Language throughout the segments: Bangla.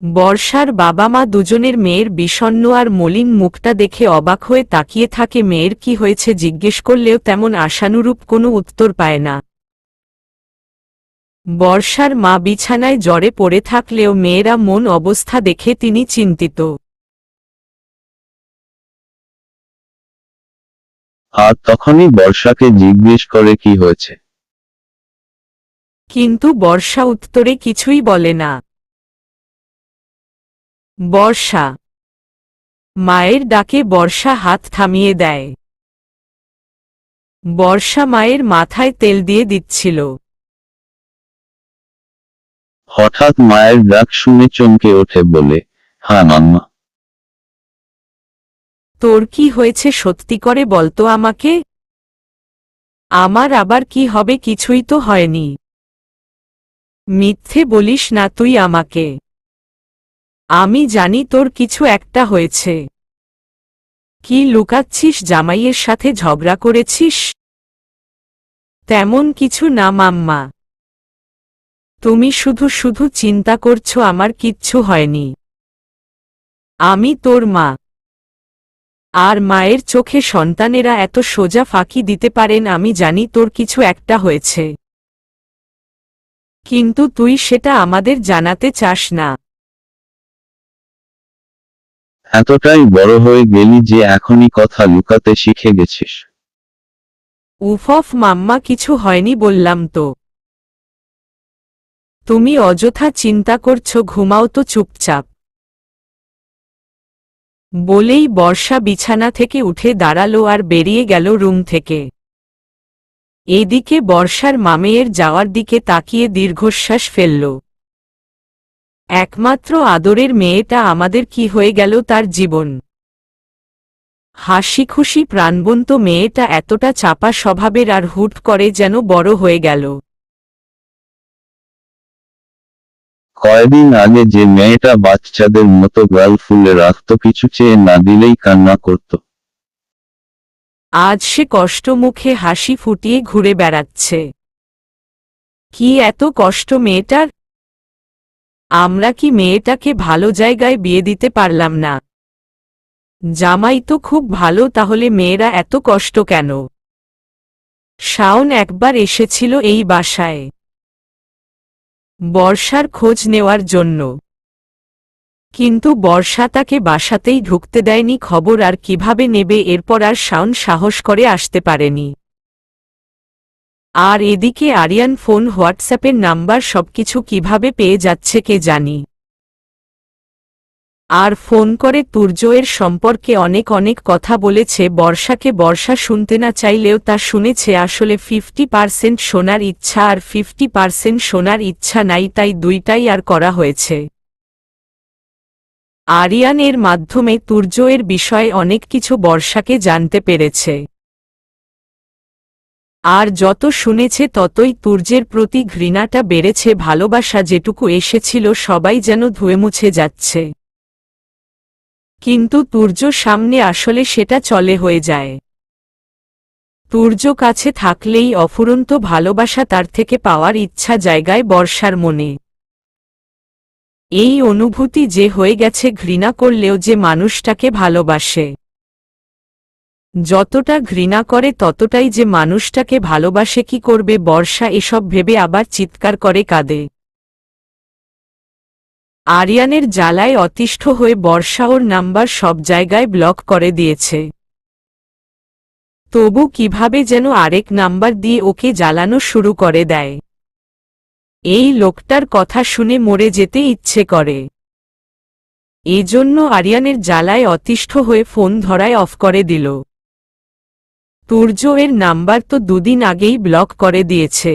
বর্ষার বাবা মা দুজনের মেয়ের বিষণ্ণ আর মলিন মুখটা দেখে অবাক হয়ে তাকিয়ে থাকে। মেয়ের কি হয়েছে জিজ্ঞেস করলেও তেমন আশানুরূপ কোনো উত্তর পায় না। বর্ষার মা বিছানায় জ্বরে পড়ে থাকলেও মেয়েরা মন অবস্থা দেখে তিনি চিন্তিত। আর তখনই বর্ষাকে জিজ্ঞেস করে কি হয়েছে। কিন্তু বর্ষা উত্তরে কিছুই বলে না। বর্ষা মায়ের ডাকে বর্ষা হাত থামিয়ে দেয়। বর্ষা মায়ের মাথায় তেল দিয়ে দিচ্ছিল। হঠাৎ মায়ের ডাক শুনে চমকে ওঠে বলে, হ্যাঁ মাম্মা। তোর কি হয়েছে সত্যি করে বলতো আমাকে। আমার আবার কি হবে, কিছুই তো হয়নি। মিথ্যে বলিস না তুই আমাকে। আমি জানি তোর কিছু একটা হয়েছে। কি লুকাচ্ছিস, জামাইয়ের সাথে ঝগড়া করেছিস? তেমন কিছু না মাম্মা। তুমি শুধু শুধু চিন্তা করছো, আমার কিচ্ছু হয়নি। আমি তোর মা। আর মায়ের চোখে সন্তানেরা এত সোজা ফাঁকি দিতে পারেন। আমি জানি তোর কিছু একটা হয়েছে, কিন্তু তুই সেটা আমাদের জানাতে চাস না। এতটাই বড় হয়ে গেলি যে এখনই কথা লুকাতে শিখে গেছিস। উফ মাম্মা, কিছু হয়নি বললাম তো। তুমি অযথা চিন্তা করছো, ঘুমাও তো চুপচাপ। বলেই বর্ষা বিছানা থেকে উঠে দাঁড়ালো আর বেরিয়ে গেল রুম থেকে। এদিকে বর্ষার মামেয়ের যাওয়ার দিকে তাকিয়ে দীর্ঘশ্বাস ফেলল। একমাত্র আদরের মেয়েটা আমাদের কি হয়ে গেল তার জীবন। হাসি খুশি প্রাণবন্ত মেয়েটা এতটা চাপা স্বভাবের আর হুট করে যেন বড় হয়ে গেল। কয়েকদিন আগে যে মেয়েটা বাচ্চাদের মতো গাল ফুলে রাখত, কিছু চেয়ে না দিলেই কান্না করত, আজ সে কষ্ট মুখে হাসি ফুটিয়ে ঘুরে বেড়াচ্ছে। কি এত কষ্ট মেয়েটার! আমরা কি মেয়েটাকে ভালো জায়গায় বিয়ে দিতে পারলাম না? জামাই তো খুব ভালো, তাহলে মেয়েরা এত কষ্ট কেন? শাওন একবার এসেছিল এই বাসায় বর্ষার খোঁজ নেওয়ার জন্য, কিন্তু বর্ষা তাকে বাসাতেই ঢুকতে দেয়নি। খবর আর কিভাবে নেবে? এরপর আর শাওন সাহস করে আসতে পারেনি। আর এদিকে আরিয়ান ফোন, হোয়াটসঅ্যাপের নাম্বার সবকিছু কিভাবে পেয়ে যাচ্ছে কে জানি। আর ফোন করে তুর্যের সম্পর্কে অনেক অনেক কথা বলেছে বর্ষাকে। বর্ষা শুনতে না চাইলেও তা শুনেছে। আসলে 50% শোনার ইচ্ছা আর 50% শোনার ইচ্ছা নাই, তাই দুইটাই আর করা হয়েছে। আরিয়ান এর মাধ্যমে তুর্যের বিষয়ে অনেক কিছু বর্ষাকে জানতে পেরেছে। আর যত শুনেছে ততই তুর্যের প্রতি ঘৃণাটা বেড়েছে। ভালোবাসা যেটুকু এসেছিল সবাই যেন ধুয়ে মুছে যাচ্ছে। কিন্তু তুর্য সামনে আসলে সেটা চলে হয়ে যায়। তুর্য কাছে থাকলেই অফুরন্ত ভালোবাসা তার থেকে পাওয়ার ইচ্ছা জায়গায় বর্ষার মনে। এই অনুভূতি যে হয়ে গেছে, ঘৃণা করলেও যে মানুষটাকে ভালোবাসে। যতটা ঘৃণা করে ততটাই যে মানুষটাকে ভালোবাসে। কি করবে বর্ষা এসব ভেবে আবার চিৎকার করে কাঁদে। আরিয়ানের জ্বালায় অতিষ্ঠ হয়ে বর্ষা ওর নাম্বার সব জায়গায় ব্লক করে দিয়েছে। তবু কিভাবে যেন আরেক নাম্বার দিয়ে ওকে জ্বালানো শুরু করে দেয়। এই লোকটার কথা শুনে মরে যেতে ইচ্ছে করে। এজন্য আরিয়ানের জ্বালায় অতিষ্ঠ হয়ে ফোন ধরায় অফ করে দিল। তুর্য এর নাম্বার তো দুদিন আগেই ব্লক করে দিয়েছে।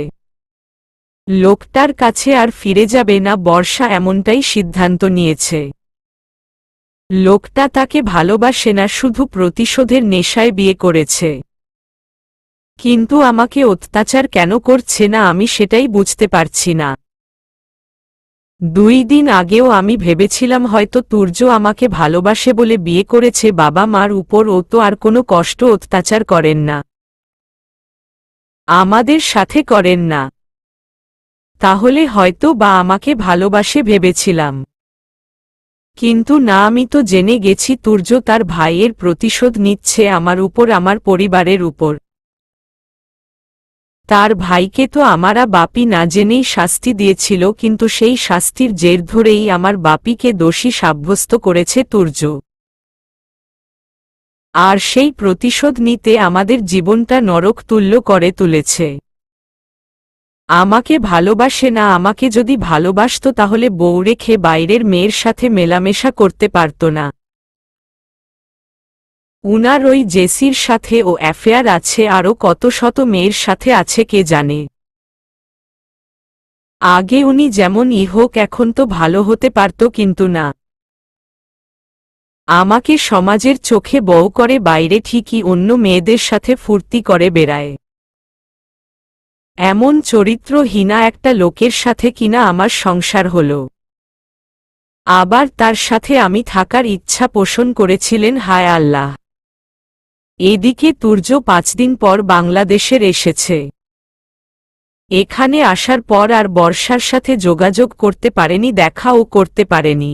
লোকটার কাছে আর ফিরে যাবে না, বর্ষা এমনটাই সিদ্ধান্ত নিয়েছে। লোকটা তাকে ভালোবাসে না, শুধু প্রতিশোধের নেশায় বিয়ে করেছে। কিন্তু আমাকে অত্যাচার কেন করছে না আমি সেটাই বুঝতে পারছি না। 2 দিন আগেও আমি ভেবেছিলাম হয়তো তুর্য আমাকে ভালোবাসে বলে বিয়ে করেছে। বাবা মার উপর ও তো আর কোনো কষ্ট অত্যাচার করেন না, আমাদের সাথে করেন না। তাহলে হয়তো বা আমাকে ভালোবাসে ভেবেছিলাম। কিন্তু না, আমি তো জেনে গেছি তুর্য তার ভাইয়ের প্রতিশোধ নিচ্ছে আমার উপর, আমার পরিবারের উপর। তার ভাইকে তো আমারা বাপি না জেনেই শাস্তি দিয়েছিল, কিন্তু সেই শাস্তির জের ধরেই আমার বাপিকে দোষী সাব্যস্ত করেছে তুর্য। আর সেই প্রতিশোধ নিতে আমাদের জীবনটা নরক তুল্য করে তুলেছে। আমাকে ভালোবাসে না, আমাকে যদি ভালোবাসতো তাহলে বউ রেখে বাইরের মেয়ের সাথে মেলামেশা করতে পারত না। উনার ওই জেসির সাথে ও অ্যাফেয়ার আছে, আরও কত শত মেয়ের সাথে আছে কে জানে। আগে উনি যেমনই হোক এখন তো ভালো হতে পারত, কিন্তু না। আমাকে সমাজের চোখে বউ করে, বাইরে ঠিকই অন্য মেয়েদের সাথে ফুর্তি করে বেড়ায়। এমন চরিত্রহীনা একটা লোকের সাথে কিনা আমার সংসার হলো। আবার তার সাথে আমি থাকার ইচ্ছা পোষণ করেছিলেন, হায় আল্লাহ। এদিকে তুর্য 5 দিন পর বাংলাদেশের এসেছে। এখানে আসার পর আর বর্ষার সাথে যোগাযোগ করতে পারেনি, দেখাও করতে পারেনি।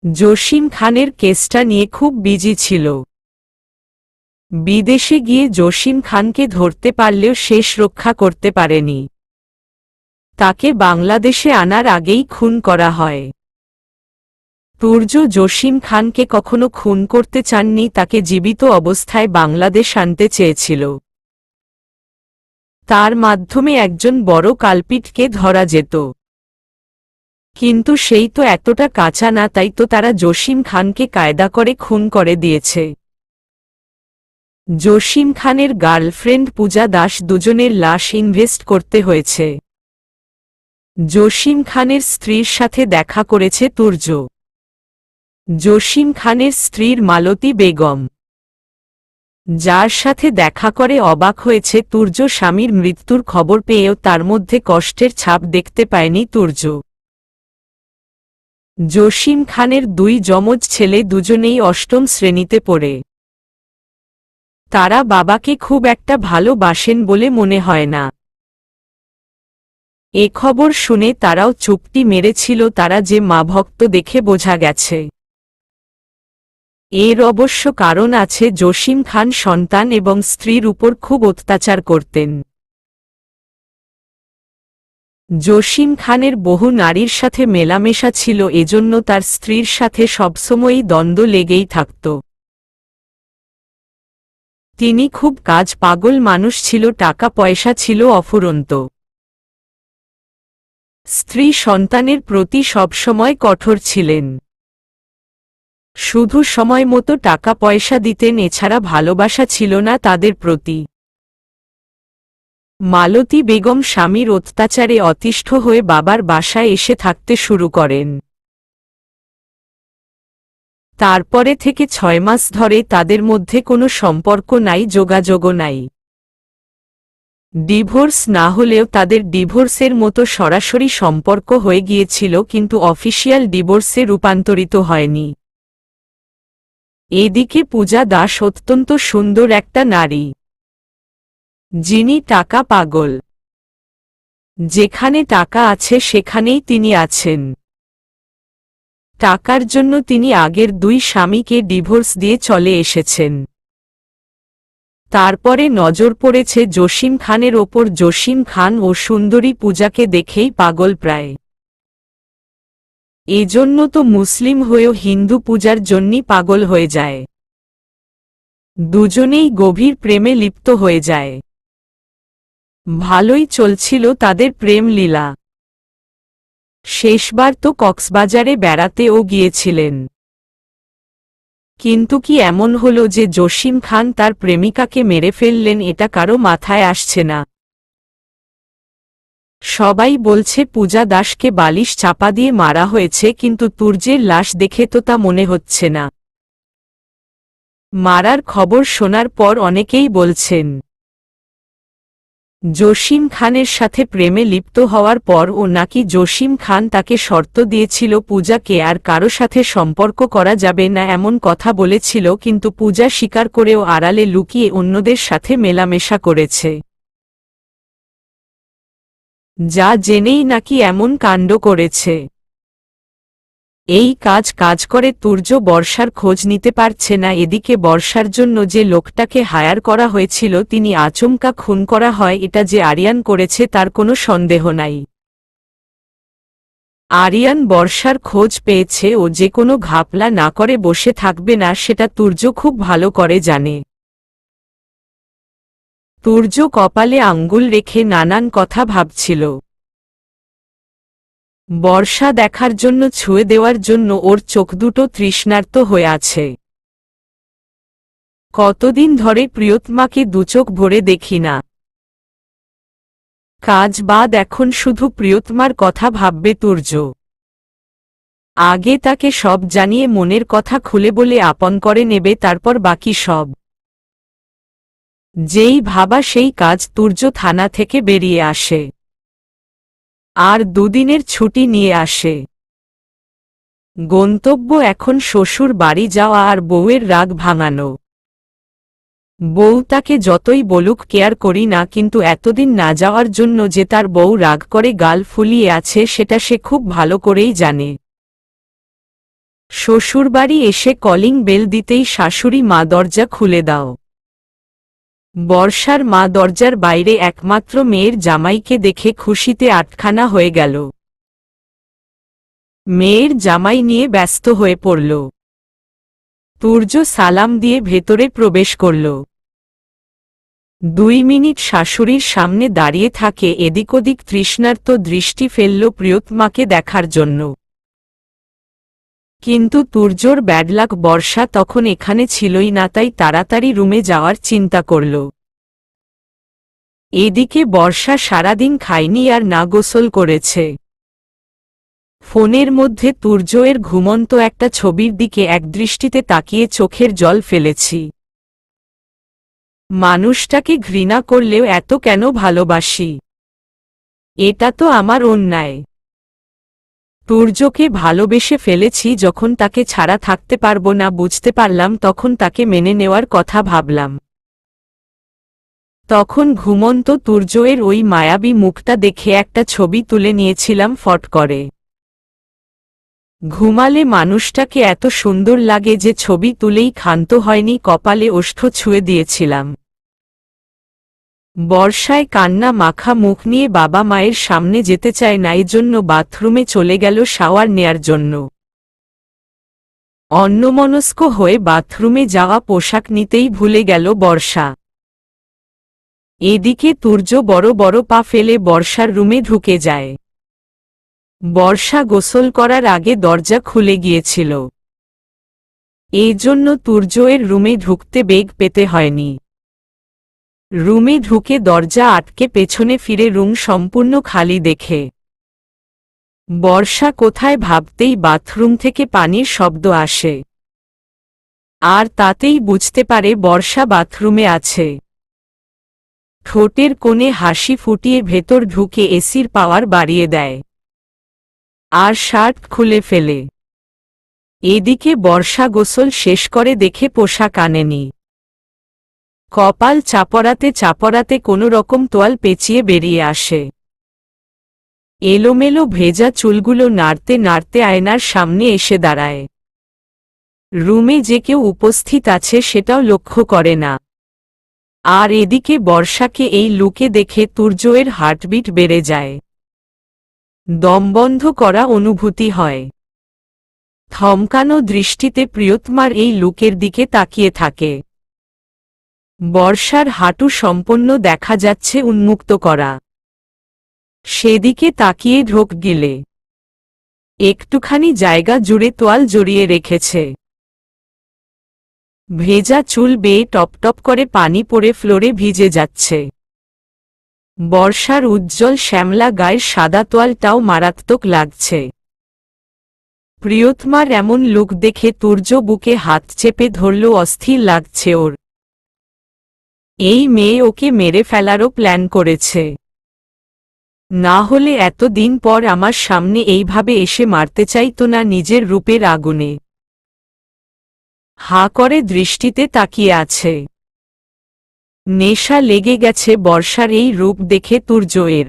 জসিম খানের কেসটা নিয়ে খুব বিজি ছিল। বিদেশে গিয়ে জসিম খানকে ধরতে পারলেও শেষ রক্ষা করতে পারেনি। তাকে বাংলাদেশে আনার আগেই খুন করা হয়। তুর্য জসিম খানকে কখনো খুন করতে চাননি, তাকে জীবিত অবস্থায় বাংলাদেশ আনতে চেয়েছিল। তার মাধ্যমে একজন বড় কালপিটকে ধরা যেত। কিন্তু সেই তো এতটা কাঁচা না, তাই তো তারা জসিম খানকে কায়দা করে খুন করে দিয়েছে। জসিম খানের গার্লফ্রেন্ড পূজা দাস, দুজনের লাশ ইনভেস্ট করতে হয়েছে। জসিম খানের স্ত্রীর সাথে দেখা করেছে তুর্য। জসিম খানের স্ত্রীর মালতী বেগম, যার সাথে দেখা করে অবাক হয়েছে তুর্য। স্বামীর মৃত্যুর খবর পেয়েও তার মধ্যে কষ্টের ছাপ দেখতে পায়নি তুর্য। জসিম খানের 2 যমজ ছেলে, দুজনেই 8ম শ্রেণীতে পড়ে। তারা বাবাকে খুব একটা ভালোবাসেন বলে মনে হয় না। এ খবর শুনে তারাও চুপটি মেরেছিল, তারা যে মা ভক্ত দেখে বোঝা গেছে। এর অবশ্য কারণ আছে, জসিম খান সন্তান এবং স্ত্রীর উপর খুব অত্যাচার করতেন। জসিম খানের বহু নারীর সাথে মেলামেশা ছিল, এজন্য তার স্ত্রীর সাথে সবসময়ই দ্বন্দ্ব লেগেই থাকত। তিনি খুব কাজ পাগল মানুষ ছিল, টাকা পয়সা ছিল অফুরন্ত। স্ত্রী সন্তানের প্রতি সবসময় কঠোর ছিলেন। শুধু সময় মতো টাকা পয়সা দিতেন, এছাড়া ভালোবাসা ছিল না তাদের প্রতি। মালতী বেগম স্বামীর অত্যাচারে অতিষ্ঠ হয়ে বাবার বাসায় এসে থাকতে শুরু করেন। তারপরে থেকে 6 মাস ধরে তাদের মধ্যে কোনো সম্পর্ক নাই, যোগাযোগও নাই। ডিভোর্স না হলেও তাদের ডিভোর্সের মতো সরাসরি সম্পর্ক হয়ে গিয়েছিল, কিন্তু অফিসিয়াল ডিভোর্সে রূপান্তরিত হয়নি। এদিকে পূজা দাস অত্যন্ত সুন্দর একটা নারী, যিনি টাকা পাগল। যেখানে টাকা আছে সেখানেই তিনি আছেন। টাকার জন্য তিনি আগের 2 স্বামীকে ডিভোর্স দিয়ে চলে এসেছেন। তারপরে নজর পড়েছে জসিম খানের ওপর। জসিম খান ও সুন্দরী পূজাকে দেখেই পাগল প্রায়। এজন্য তো মুসলিম হয়েও হিন্দু পূজার জন্যই পাগল হয়ে যায়। দুজনেই গভীর প্রেমে লিপ্ত হয়ে যায়। ভালোই চলছিল তাদের প্রেম লীলা। শেষবার তো কক্সবাজারে বেড়াতেও গিয়েছিলেন। কিন্তু কি এমন হলো যে জসিম খান তার প্রেমিকাকে মেরে ফেললেন, এটা কারো মাথায় আসছে না। সবাই বলছে পূজা দাসকে বালিশ চাপা দিয়ে মারা হয়েছে, কিন্তু তুর্যের লাশ দেখে তো তা মনে হচ্ছে না। মারার খবর শোনার পর অনেকেই বলছেন জসিম খানের সাথে প্রেমে লিপ্ত হওয়ার পর ও নাকি জসিম খান তাকে শর্ত দিয়েছিল পূজাকে আর কারো সাথে সম্পর্ক করা যাবে না, এমন কথা বলেছিল, কিন্তু পূজা স্বীকার করেও আড়ালে লুকিয়ে অন্যদের সাথে মেলামেশা করেছে। যা জেনেই নাকি এমন কাণ্ড করেছে। এই কাজ করে তুর্য বর্ষার খোঁজ নিতে পারছে না। এদিকে বর্ষার জন্য যে লোকটাকে হায়ার করা হয়েছিল তিনি আচমকা খুন করা হয়, এটা যে আরিয়ান করেছে তার কোনো সন্দেহ নাই। আরিয়ান বর্ষার খোঁজ পেয়েছে, ও যে কোনো ঘাপলা না করে বসে থাকবে না সেটা তুর্য খুব ভালো করে জানে। তুর্য কপালে আঙ্গুল রেখে নানান কথা ভাবছিল। বর্ষা দেখার জন্য, ছুঁয়ে দেওয়ার জন্য ওর চোখ দুটো তৃষ্ণার্ত হয়ে আছে। কতদিন ধরে প্রিয়তমাকে দুচোখ ভরে দেখি না। কাজ বাদ এখন শুধু প্রিয়তমার কথা ভাববে তুর্য। আগে তাকে সব জানিয়ে মনের কথা খুলে বলে আপন করে নেবে, তারপর বাকি সব। যেই ভাবা সেই কাজ। তুর্য থানা থেকে বেরিয়ে আসে আর দুদিনের ছুটি নিয়ে আসে। গন্তব্য এখন শ্বশুর বাড়ি যাওয়া আর বউয়ের রাগ ভাঙানো। বউ তাকে যতই বলুক কেয়ার করি না, কিন্তু এতদিন না যাওয়ার জন্য যে তার বউ রাগ করে গাল ফুলিয়ে আছে সেটা সে খুব ভালো করেই জানে। শ্বশুরবাড়ি এসে কলিং বেল দিতেই শাশুড়ি মা দরজা খুলে দাও। বর্ষার মা দরজার বাইরে একমাত্র মেয়ের জামাইকে দেখে খুশিতে আটখানা হয়ে গেল। মেয়ের জামাই নিয়ে ব্যস্ত হয়ে পড়ল। তুর্য সালাম দিয়ে ভেতরে প্রবেশ করল। 2 মিনিট শাশুড়ির সামনে দাঁড়িয়ে থাকে, এদিক ওদিক তৃষ্ণার্ত দৃষ্টি ফেলল প্রিয়তমাকে দেখার জন্য। কিন্তু তুর্যর ব্যাডলাক, বর্ষা তখন এখানে ছিলই না, তাই তাড়াতাড়ি রুমে যাওয়ার চিন্তা করল। এদিকে বর্ষা সারাদিন খায়নি আর না গোসল করেছে। ফোনের মধ্যে তুর্যের ঘুমন্ত একটা ছবির দিকে একদৃষ্টিতে তাকিয়ে চোখের জল ফেলেছি। মানুষটাকে ঘৃণা করলেও এত কেন ভালোবাসি? এটা তো আমার অন্যায়। তুর্যকে ভালোবেসে ফেলেছি যখন তাকে ছাড়া থাকতে পারবো না বুঝতে পারলাম, তখন তাকে মেনে নেওয়ার কথা ভাবলাম। তখন ঘুমন্ত তুর্যের ওই মায়াবী মুখটা দেখে একটা ছবি তুলে নিয়েছিলাম ফট করে। ঘুমালে মানুষটাকে এত সুন্দর লাগে যে ছবি তুলেই ক্ষান্ত হয়নি, কপালে ওষ্ঠ ছুঁয়ে দিয়েছিলাম। বর্ষায় কান্না মাখা মুখ নিয়ে বাবা মায়ের সামনে যেতে চায় না, এই জন্য বাথরুমে চলে গেল শাওয়ার নেয়ার জন্য। অন্যমনস্ক হয়ে বাথরুমে যাওয়া পোশাক নিতেই ভুলে গেল বর্ষা। এদিকে তুর্য বড় বড় পা ফেলে বর্ষার রুমে ঢুকে যায়। বর্ষা গোসল করার আগে দরজা খুলে গিয়েছিল, এই জন্য তুর্যের রুমে ঢুকতে বেগ পেতে হয়নি। রুমে ঢুকে দরজা আটকে পেছনে ফিরে রুম সম্পূর্ণ খালি দেখে বর্ষা কোথায় ভাবতেই বাথরুম থেকে পানির শব্দ আসে, আর তাতেই বুঝতে পারে বর্ষা বাথরুমে আছে। ঠোঁটের কোণে হাসি ফুটিয়ে ভেতর ঢুকে এসির পাওয়ার বাড়িয়ে দেয় আর শার্ট খুলে ফেলে। এদিকে বর্ষা গোসল শেষ করে দেখে পোশাক আনেনি। কপাল চাপড়াতে চাপড়াতে কোনো রকম তোয়াল পেঁচিয়ে বেরিয়ে আসে। এলোমেলো ভেজা চুলগুলো নাড়তে নাড়তে আয়নার সামনে এসে দাঁড়ায়। রুমে যে কেউ উপস্থিত আছে সেটাও লক্ষ্য করে না। আর এদিকে বর্ষাকে এই লুকে দেখে তুর্যের হার্টবিট বেড়ে যায়, দমবন্ধ করা অনুভূতি হয়। থমকানো দৃষ্টিতে প্রিয়তমার এই লুকের দিকে তাকিয়ে থাকে। বর্ষার হাঁটু সম্পন্ন দেখা যাচ্ছে উন্মুক্ত করা। সেদিকে তাকিয়ে ঢোক গিলে একটুখানি জায়গা জুড়ে তোয়াল জড়িয়ে রেখেছে। ভেজা চুল বেয়ে টপটপ করে পানি পড়ে ফ্লোরে ভিজে যাচ্ছে। বর্ষার উজ্জ্বল শ্যামলা গায়ের সাদা তোয়ালটাও মারাত্মক লাগছে। প্রিয়তমার এমন লুক দেখে তুর্য বুকে হাত চেপে ধরল, অস্থির লাগছে ওর। এই মেয়ে ওকে মেরে ফেলারও প্ল্যান করেছে। না হলে এত দিন পর আমার সামনে এইভাবে এসে মারতে চাইতো না নিজের রূপের আগুনে। হাঁ করে দৃষ্টিতে তাকিয়ে আছে। নেশা লেগে গেছে বর্ষার এই রূপ দেখে তুর্যের।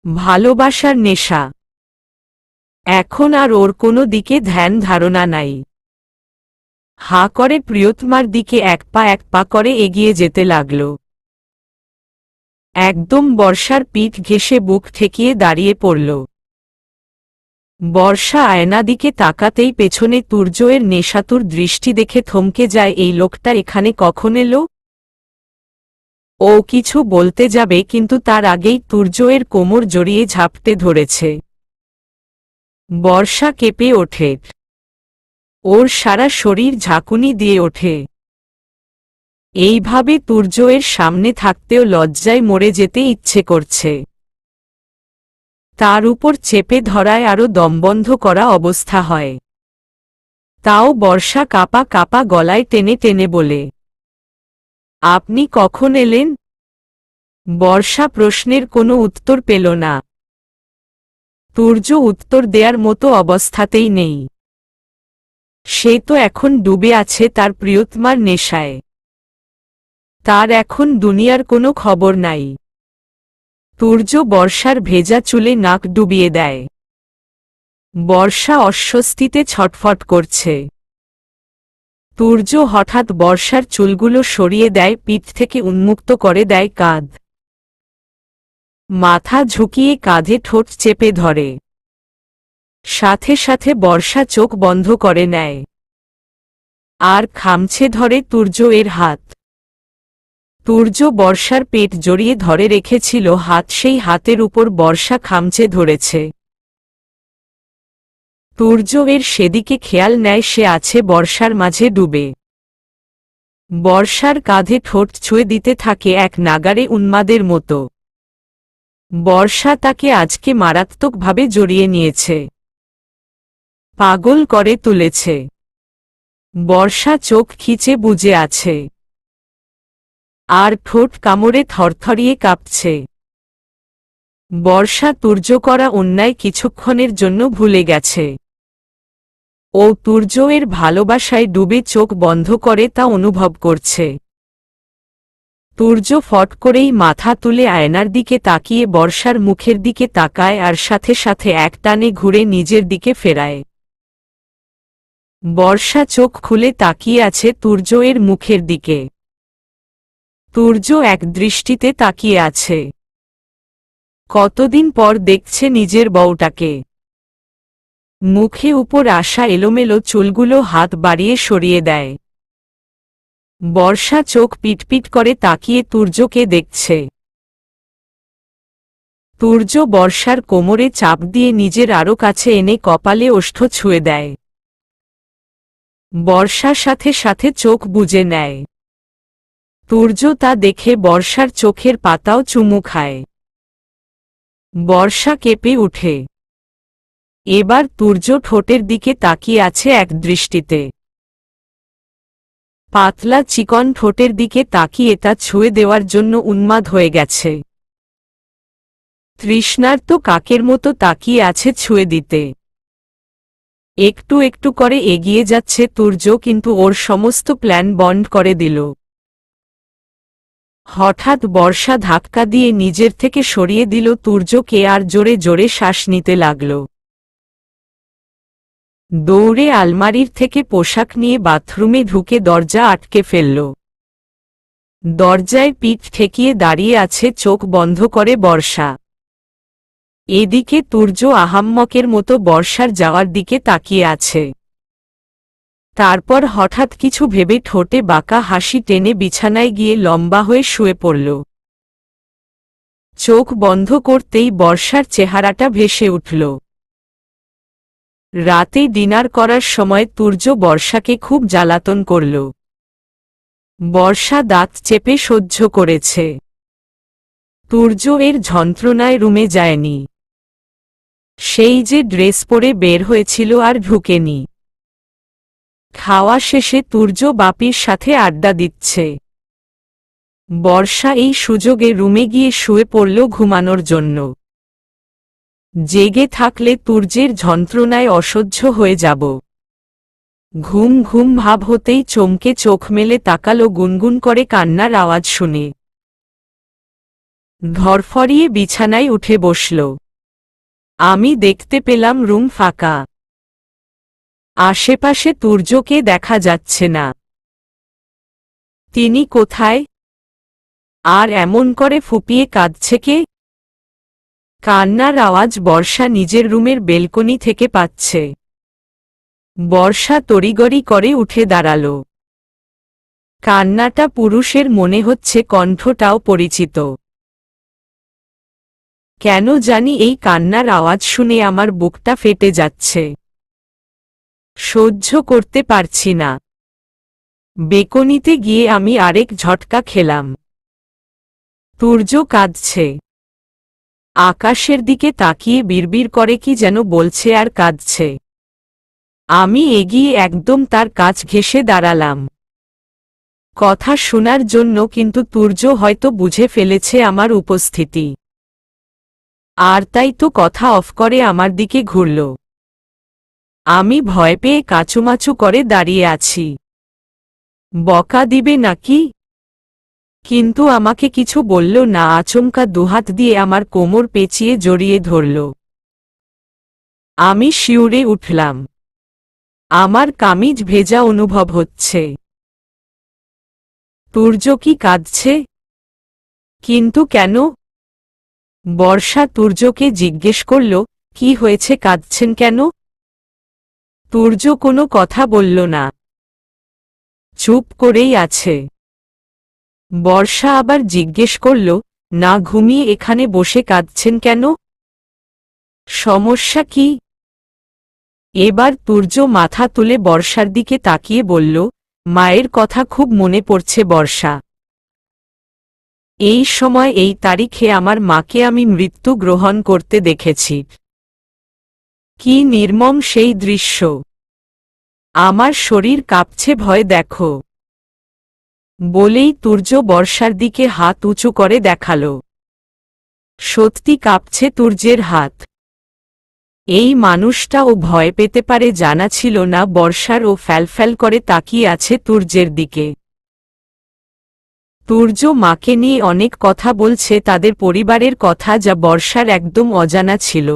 ভালোবাসার নেশা। এখন আর ওর কোনো দিকে ধ্যান ধারণা নাই। হা করে প্রিয়তমার দিকে এক পা করে এগিয়ে যেতে লাগল। একদম বর্ষার পিঠ ঘেঁষে বুক ঠেকিয়ে দাঁড়িয়ে পড়ল। বর্ষা আয়না দিকে তাকাতেই পেছনে তুর্যের নেশাতুর দৃষ্টি দেখে থমকে যায়, এই লোকটা এখানে কখন এলো? ও কিছু বলতে যাবে, কিন্তু তার আগেই তুর্যের কোমর জড়িয়ে ঝাপটে ধরেছে। বর্ষা কেঁপে ওঠে। ওর সারা শরীর ঝাঁকুনি দিয়ে ওঠে। এইভাবে তুর্যের সামনে থাকতেও লজ্জায় মরে যেতে ইচ্ছে করছে। তার উপর চেপে ধরায় আরো দমবন্ধ করা অবস্থা হয়। তাও বর্ষা কাপা কাপা গলায় টেনে টেনে বলে, আপনি কখন এলেন? বর্ষা প্রশ্নের কোনো উত্তর পেল না। তুর্য উত্তর দেয়ার মতো অবস্থাতেই নেই। সে তো এখন ডুবে আছে তার প্রিয়তমার নেশায়। তার এখন দুনিয়ার কোনো খবর নাই। তুর্য বর্ষার ভেজা চুলে নাক ডুবিয়ে দেয়। বর্ষা অস্বস্তিতে ছটফট করছে। তুর্য হঠাৎ বর্ষার চুলগুলো সরিয়ে দেয়, পিঠ থেকে উন্মুক্ত করে দেয় কাঁধ। মাথা ঝুঁকিয়ে কাঁধে ঠোঁট চেপে ধরে। সাথে সাথে বর্ষা চোখ বন্ধ করে নেয় আর খামছে ধরে তুর্যের হাত। তুর্য বর্ষার পেট জড়িয়ে ধরে রেখেছিল হাত, সেই হাতের উপর বর্ষা খামচে ধরেছে। তুর্যের সেদিকে খেয়াল নেয়, সে আছে বর্ষার মাঝে ডুবে। বর্ষার কাঁধে ঠোঁট ছুঁয়ে দিতে থাকে এক নাগাড়ে উন্মাদের মতো। বর্ষা তাকে আজকে মারাত্মকভাবে জড়িয়ে নিয়েছে, পাগল করে তুলেছে। বর্ষা চোখ খিচে বুজে আছে আর ঠোঁট কামড়ে থরথরিয়ে কাঁপছে। বর্ষা তুর্য করা অন্যায় কিছুক্ষণের জন্য ভুলে গেছে। ও তুর্যের ভালোবাসায় ডুবে চোখ বন্ধ করে তা অনুভব করছে। তুর্য ফট করেই মাথা তুলে আয়নার দিকে তাকিয়ে বর্ষার মুখের দিকে তাকায় আর সাথে সাথে এক টানে ঘুরে নিজের দিকে ফেরায়। বর্ষা চোখ খুলে তাকিয়ে আছে তুর্যের মুখের দিকে। তুর্য এক দৃষ্টিতে তাকিয়ে আছে। কতদিন পর দেখছে নিজের বউটাকে। মুখে উপর আসা এলোমেলো চুলগুলো হাত বাড়িয়ে সরিয়ে দেয়। বর্ষা চোখ পিটপিট করে তাকিয়ে তুর্যকে দেখছে। তুর্য বর্ষার কোমরে চাপ দিয়ে নিজের আরো কাছে এনে কপালে ওষ্ঠ ছুঁয়ে দেয়। বর্ষার সাথে সাথে চোখ বুজে নেয়। তুর্য তা দেখে বর্ষার চোখের পাতাও চুমু খায়। বর্ষা কেঁপে উঠে। এবার তুর্য ঠোঁটের দিকে তাকিয়ে আছে এক দৃষ্টিতে। পাতলা চিকন ঠোঁটের দিকে তাকিয়ে তা ছুঁয়ে দেওয়ার জন্য উন্মাদ হয়ে গেছে। তৃষ্ণার্ত কাকের মতো তাকিয়ে আছে ছুঁয়ে দিতে। একটু একটু করে এগিয়ে যাচ্ছে তুর্য, কিন্তু ওর সমস্ত প্ল্যান বন্ধ করে দিল। হঠাৎ বর্ষা ধাক্কা দিয়ে নিজের থেকে সরিয়ে দিল তুর্যকে আর জোরে জোরে শ্বাস নিতে লাগল। দৌড়ে আলমারির থেকে পোশাক নিয়ে বাথরুমে ঢুকে দরজা আটকে ফেলল। দরজায় পিঠ ঠেকিয়ে দাঁড়িয়ে আছে চোখ বন্ধ করে বর্ষা। এদিকে তুর্য আহাম্মকের মতো বর্ষার যাওয়ার দিকে তাকিয়ে আছে। তারপর হঠাৎ কিছু ভেবে ঠোঁটে বাঁকা হাসি টেনে বিছানায় গিয়ে লম্বা হয়ে শুয়ে পড়ল। চোখ বন্ধ করতেই বর্ষার চেহারাটা ভেসে উঠল। রাতে ডিনার করার সময় তুর্য বর্ষাকে খুব জ্বালাতন করল। বর্ষা দাঁত চেপে সহ্য করেছে। তুর্য এর যন্ত্রণায় রুমে যায়নি। সেই যে ড্রেস পরে বের হয়েছিল আর ঢুকেনি। খাওয়া শেষে তুর্য বাপির সাথে আড্ডা দিচ্ছে। বর্ষা এই সুযোগে রুমে গিয়ে শুয়ে পড়ল ঘুমানোর জন্য। জেগে থাকলে তুর্যের যন্ত্রণায় অসহ্য হয়ে যাব। ঘুম ঘুম ভাব হতেই চমকে চোখ মেলে তাকালো গুনগুন করে কান্নার আওয়াজ শুনে। . ধরফরিয়ে বিছানায় উঠে বসল। আমি দেখতে পেলাম রুম ফাঁকা। আশেপাশে তুর্যকে দেখা যাচ্ছে না। তিনি কোথায়? আর এমন করে ফুপিয়ে কাঁদছে কে? কান্নার আওয়াজ বর্ষা নিজের রুমের বেলকনি থেকে পাচ্ছে। বর্ষা তড়িগড়ি করে উঠে দাঁড়াল। কান্নাটা পুরুষের মনে হচ্ছে, কণ্ঠটাও পরিচিত। কেন জানি এই কান্নার আওয়াজ শুনে আমার বুকটা ফেটে যাচ্ছে। সহ্য করতে পারছি না। বেকনিতে গিয়ে আমি আরেক ঝটকা খেলাম। তুর্য কাঁদছে। আকাশের দিকে তাকিয়ে বিড়বিড় করে কি যেন বলছে আর কাঁদছে। আমি এগিয়ে একদম তার কাছ ঘেঁষে দাঁড়ালাম কথা শোনার জন্য, কিন্তু তুর্য হয়তো বুঝে ফেলেছে আমার উপস্থিতি। আর তাই তো কথা অফ করে আমার দিকে ঘুরল। আমি ভয় পেয়ে কাচুমাচু করে দাঁড়িয়ে আছি। বকা দিবে নাকি? কিন্তু আমাকে কিছু বলল না, আচমকা দুহাত দিয়ে আমার কোমর পেঁচিয়ে জড়িয়ে ধরল। আমি শিউরে উঠলাম। আমার কামিজ ভেজা অনুভব হচ্ছে। তুর্য কি কাঁদছে? কিন্তু কেন? বর্ষা তুর্যকে জিজ্ঞেস করল, কি হয়েছে, কাঁদছেন কেন? তুর্য কোনো কথা বলল না, চুপ করেই আছে। বর্ষা আবার জিজ্ঞেস করল, না ঘুমিয়ে এখানে বসে কাঁদছেন কেন? সমস্যা কি? এবার তুর্য মাথা তুলে বর্ষার দিকে তাকিয়ে বলল, মায়ের কথা খুব মনে পড়ছে বর্ষা। এই সময় এই তারিখে আমার মাকে আমি মৃত্যু গ্রহণ করতে দেখেছি। কি নির্মম সেই দৃশ্য! আমার শরীর কাঁপছে, ভয় দেখো। বলেই তুর্য বর্ষার দিকে হাত উঁচু করে দেখাল। সত্যি কাঁপছে তুর্যের হাত। এই মানুষটা ও ভয় পেতে পারে জানা ছিল না। বর্ষার ও ফ্যালফ্যাল করে তাকিয়ে আছে তুর্যের দিকে। তুর্য মাকে নিয়ে অনেক কথা বলছে, তাদের পরিবারের কথা, যা বর্ষার একদম অজানা ছিল।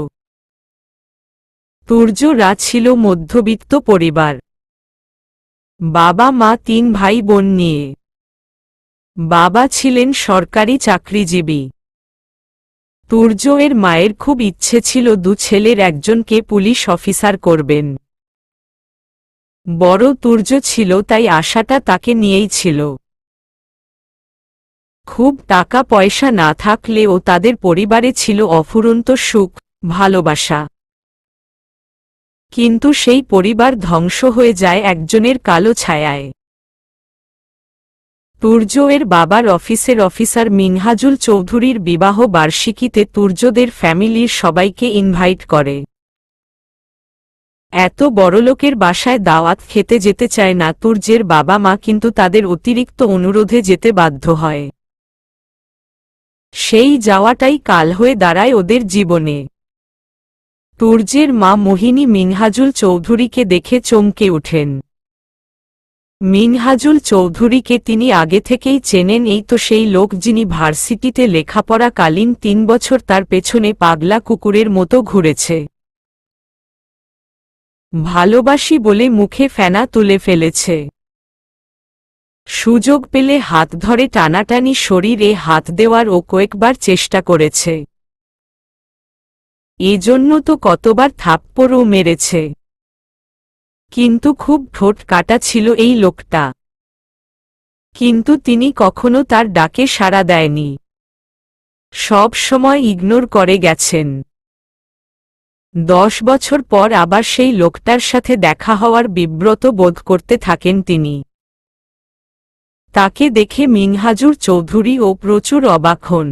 তুর্যরা ছিল মধ্যবিত্ত পরিবার। বাবা মা 3 ভাই বোন নিয়ে। বাবা ছিলেন সরকারি চাকরিজীবী। তুর্য এর মায়ের খুব ইচ্ছে ছিল 2 ছেলের একজনকে পুলিশ অফিসার করবেন। বড় তুর্য ছিল, তাই আশাটা তাকে নিয়েই ছিল। খুব টাকা পয়সা না থাকলেও তাদের পরিবারে ছিল অফুরন্ত সুখ, ভালোবাসা। কিন্তু সেই পরিবার ধ্বংস হয়ে যায় একজনের কালো ছায়ায়। তুর্য এর বাবার অফিসের অফিসার মিনহাজুল চৌধুরীর বিবাহ বার্ষিকীতে তুর্যদের ফ্যামিলির সবাইকে ইনভাইট করে। এত বড়লোকের বাসায় দাওয়াত খেতে যেতে চায় না তুর্যের বাবা মা, কিন্তু তাদের অতিরিক্ত অনুরোধে যেতে বাধ্য হয়। সেই যাওয়াটাই কাল হয়ে দাঁড়ায় ওদের জীবনে। তুর্যের মা মোহিনী মিনহাজুল চৌধুরীকে দেখে চমকে ওঠেন। মিনহাজুল চৌধুরীকে তিনি আগে থেকেই চেনেন। এই তো সেই লোক যিনি ভার্সিটিতে লেখাপড়াকালীন 3 বছর তার পেছনে পাগলা কুকুরের মতো ঘুরেছে। ভালোবাসি বলে মুখে ফেনা তুলে ফেলেছে। সুযোগ পেলে হাত ধরে টানাটানি, শরীরে হাত দেওয়ার ও কয়েকবার চেষ্টা করেছে। এজন্য তো কতবার থাপ্পড়ও মেরেছে। কিন্তু খুব ঠোঁট কাটা ছিল এই লোকটা। কিন্তু তিনি কখনো তার ডাকে সাড়া দেয়নি। সব সময় ইগনোর করে গেছেন। 10 বছর পর আবার সেই লোকটার সাথে দেখা হওয়ার বিব্রত বোধ করতে থাকেন তিনি। তাকে দেখে মিনহাজুর চৌধুরীও প্রচুর অবাক হন।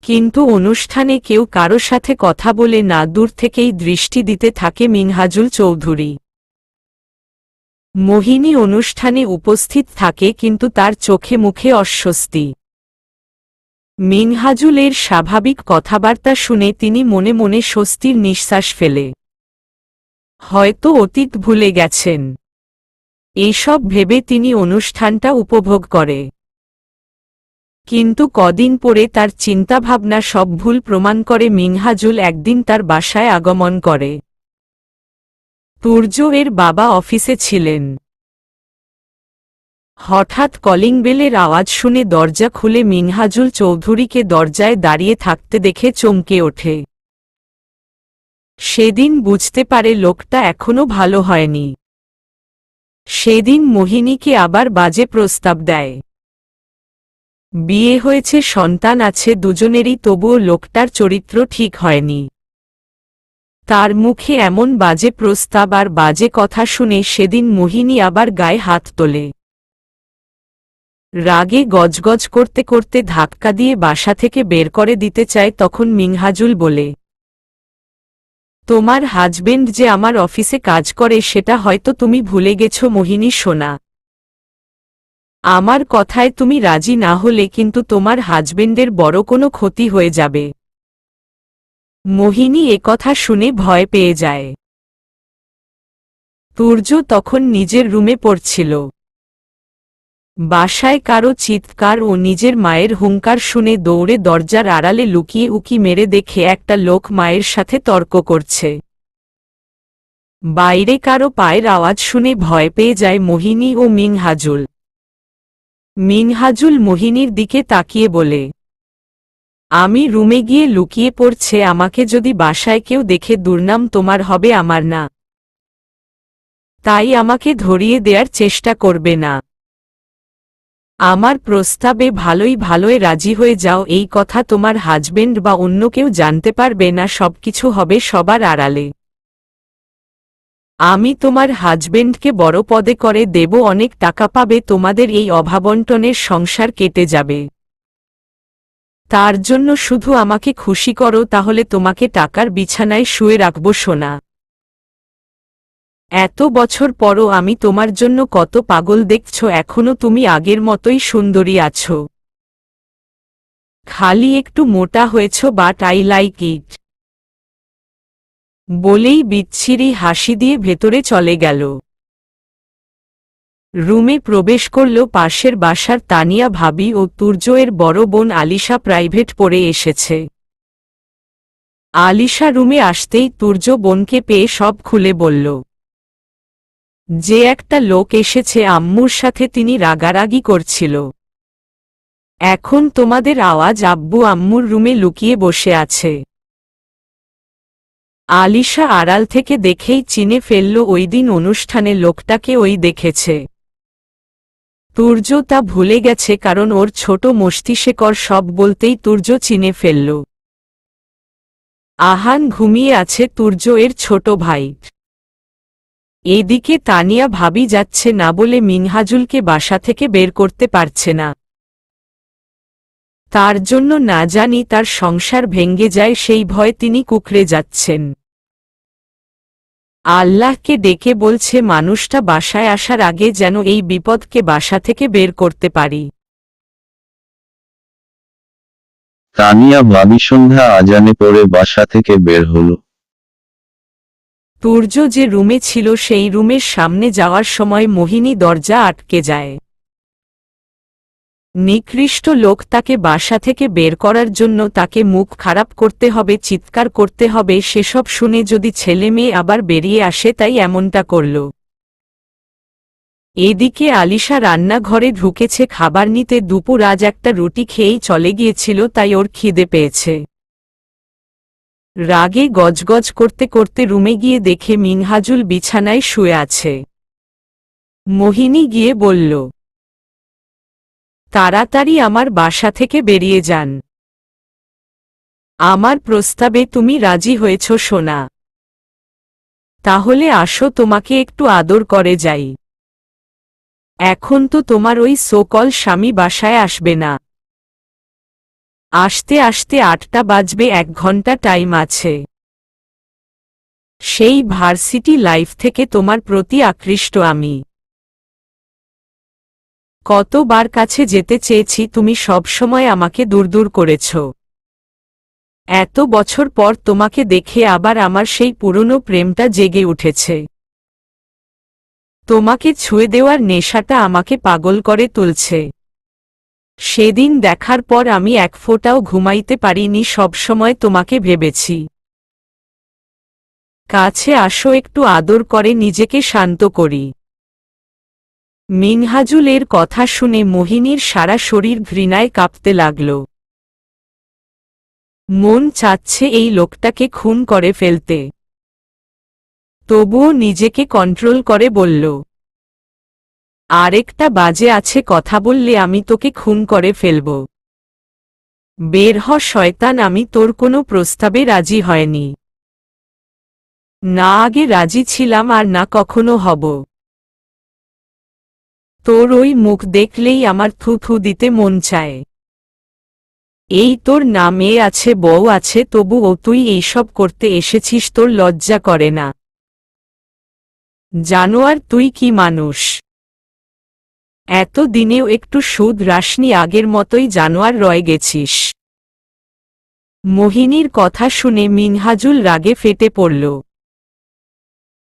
কিন্তু অনুষ্ঠানে কেউ কারো সাথে কথা বলে না, দূর থেকেই দৃষ্টি দিতে থাকে মিনহাজুল চৌধুরী। মোহিনী অনুষ্ঠানে উপস্থিত থাকে, কিন্তু তার চোখে মুখে অস্বস্তি। মিনহাজুলের স্বাভাবিক কথাবার্তা শুনে তিনি মনে মনে স্বস্তির নিঃশ্বাস ফেলে। হয়তো অতীত ভুলে গেছেন। এইসব ভেবে তিনি অনুষ্ঠানটা উপভোগ করে। কিন্তু কদিন পরে তার চিন্তাভাবনা সব ভুল প্রমাণ করে মিনহাজুল একদিন তার বাসায় আগমন করে। তুর্য এর বাবা অফিসে ছিলেন। হঠাৎ কলিং বেলের আওয়াজ শুনে দরজা খুলে মিনহাজুল চৌধুরীকে দরজায় দাঁড়িয়ে থাকতে দেখে চমকে ওঠে। সেদিন বুঝতে পারে লোকটা এখনো ভালো হয়নি। সেদিন মোহিনীকে আবার বাজে প্রস্তাব দেয়। বিয়ে হয়েছে, সন্তান আছে দুজনেরই, তবুও লোকটার চরিত্র ঠিক হয়নি। তার মুখে এমন বাজে প্রস্তাব আর বাজে কথা শুনে সেদিন মোহিনী আবার গায়ে হাত তোলে। রাগে গজগজ করতে করতে ধাক্কা দিয়ে বাসা থেকে বের করে দিতে চায়। তখন মিনহাজুল বলে, তোমার হাজবেন্ড যে আমার অফিসে কাজ করে সেটা হয়তো তুমি ভুলে গেছ মোহিনী সোনা। আমার কথায় তুমি রাজি না হলে কিন্তু তোমার হাজবেন্ডের বড় কোনো ক্ষতি হয়ে যাবে। মোহিনী একথা শুনে ভয় পেয়ে যায়। তুর্য তখন নিজের রুমে পড়ছিল। বাসায় কারো চিৎকার ও নিজের মায়ের হুঙ্কার শুনে দৌড়ে দরজার আড়ালে লুকিয়ে উকি মেরে দেখে একটা লোক মায়ের সাথে তর্ক করছে। বাইরে কারো পায়ের আওয়াজ শুনে ভয় পেয়ে যায় মোহিনী ও মিনহাজুল। মিনহাজুল মোহিনীর দিকে তাকিয়ে বলে, আমি রুমে গিয়ে লুকিয়ে পড়ছে, আমাকে যদি বাসায় কেউ দেখে দুর্নাম তোমার হবে, আমার না। তাই আমাকে ধরিয়ে দেওয়ার চেষ্টা করবে না। আমার প্রস্তাবে ভালোই রাজি হয়ে যাও, এই কথা তোমার হাজবেন্ড বা অন্য কেউ জানতে পারবে না, সবকিছু হবে সবার আড়ালে। আমি তোমার হাজবেন্ডকে বড় পদে করে দেব, অনেক টাকা পাবে, তোমাদের এই অভাবন্টনের সংসার কেটে যাবে। তার জন্য শুধু আমাকে খুশি করো, তাহলে তোমাকে টাকার বিছানায় শুয়ে রাখব সোনা। এত বছর পরও আমি তোমার জন্য কত পাগল দেখছ, এখনো তুমি আগের মতোই সুন্দরী আছো, খালি একটু মোটা হয়েছ, বাট আই লাইক ইট। বলেই বিচ্ছিরি হাসি দিয়ে ভেতরে চলে গেল। রুমে প্রবেশ করল পাশের বাসার তানিয়া ভাবি ও তুর্য এর বড় বোন আলিশা প্রাইভেট পড়ে এসেছে। আলিশা রুমে আসতেই তুর্য বোনকে পেয়ে সব খুলে বলল। যে একটা লোক এসেছে আম্মুর সাথে, তিনি রাগারাগি করছিল। এখন তোমাদের আওয়াজ আব্বু আম্মুর রুমে লুকিয়ে বসে আছে। আলিশা আড়াল থেকে দেখেই চিনে ফেলল ওই দিন অনুষ্ঠানে লোকটাকে ওই দেখেছে। তুর্য তা ভুলে গেছে, কারণ ওর ছোট মস্তিষ্কের সব বলতেই তুর্য চিনে ফেলল। আহান ঘুমিয়ে আছে, তুর্য এর ছোট ভাই। এদিকে তানিয়া ভাবি যাচ্ছে না বলে মিনহাজুলকে বাসা থেকে বের করতে পারছে না। তার জন্য না জানি তার সংসার ভেঙে যায়, সেই ভয়ে তিনি কুঁকড়ে যাচ্ছেন। আল্লাহকে ডেকে বলছে মানুষটা বাসায় আসার আগে যেন এই বিপদকে বাসা থেকে বের করতে পারি। তানিয়া ভাবি সন্ধ্যা আজানে পড়ে বাসা থেকে বের হলো। তুর্য যে রুমে ছিল সেই রুমের সামনে যাওয়ার সময় মোহিনী দরজা আটকে যায়। নিকৃষ্ট লোক তাকে বাসা থেকে বের করার জন্য তাকে মুখ খারাপ করতে হবে, চিৎকার করতে হবে, সেসব শুনে যদি ছেলে মেয়ে আবার বেরিয়ে আসে, তাই এমনটা করল। এদিকে আলিশা রান্নাঘরে ঢুকেছে খাবার নিতে। দুপুর আজ একটা রুটি খেয়েই চলে গিয়েছিল, তাই ওর খিদে পেয়েছে। রাগে গজগজ করতে করতে রুমে গিয়ে দেখে মিনহাজুল বিছানায় শুয়ে আছে। মোহিনী গিয়ে বলল, তাড়াতাড়ি আমার বাসা থেকে বেরিয়ে যান। আমার প্রস্তাবে তুমি রাজি হয়েছ সোনা? তাহলে আসো, তোমাকে একটু আদর করে যাই। এখন তো তোমার ওই সোকল স্বামী বাসায় আসবে না। আসতে আসতে 8টা বাজবে, 1 ঘন্টা টাইম আছে। সেই ভার্সিটি লাইফ থেকে তোমার প্রতি আকৃষ্ট আমি। কতবার কাছে যেতে চেয়েছি, তুমি সবসময় আমাকে দূর করেছ। এত বছর পর তোমাকে দেখে আবার আমার সেই পুরনো প্রেমটা জেগে উঠেছে। তোমাকে ছুঁয়ে দেওয়ার নেশাটা আমাকে পাগল করে তুলছে। সেদিন দেখার পর আমি এক ফোঁটাও ঘুমাইতে পারিনি, সবসময় তোমাকে ভেবেছি। কাছে আসো, একটু আদর করে নিজেকে শান্ত করি। মিনহাজুল এর কথা শুনে মোহিনীর সারা শরীর ঘৃণায় কাঁপতে লাগল। মন চাচ্ছে এই লোকটাকে খুন করে ফেলতে, তবুও নিজেকে কন্ট্রোল করে বলল, আরেকটা বাজে আছে কথা বললে আমি তোকে খুন করে ফেলব। বের হ শয়তান, আমি তোর কোনো প্রস্তাবে রাজি হয়নি, না আগে রাজি ছিলাম আর না কখনো হব। তোর ওই মুখ দেখলেই আমার থু থু দিতে মন চায়। এই তোর না মেয়ে আছে, বউ আছে, তবুও তুই এইসব করতে এসেছিস, তোর লজ্জা করে না? জানোয়ার, তুই কি মানুষ? এত দিনেও একটু সুদ রাসনি, আগের মতোই জানোয়ার রয়ে গেছিস। মোহিনীর কথা শুনে মিনহাজুল রাগে ফেটে পড়ল।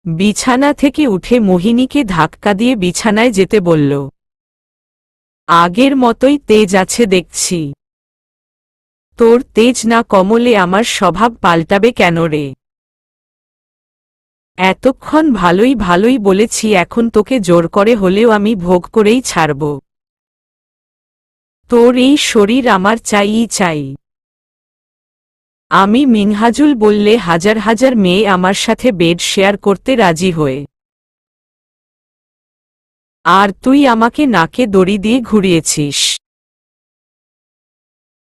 বিছানা থেকে উঠে মোহিনীকে ধাক্কা দিয়ে বিছানায় যেতে বলল। আগের মতোই তেজ আছে দেখছি। তোর তেজ না কমলে আমার স্বভাব পাল্টাবে কেন রে? এতক্ষণ ভালোই ভালোই বলেছি, এখন তোকে জোর করে হলেও আমি ভোগ করেই ছাড়ব। তোর এই শরীর আমার চাইই চাই। আমি মিনহাজুল বললে হাজার হাজার মেয়ে আমার সাথে বেড শেয়ার করতে রাজি হয়ে, আর তুই আমাকে নাকে দড়ি দিয়ে ঘুরিয়েছিস,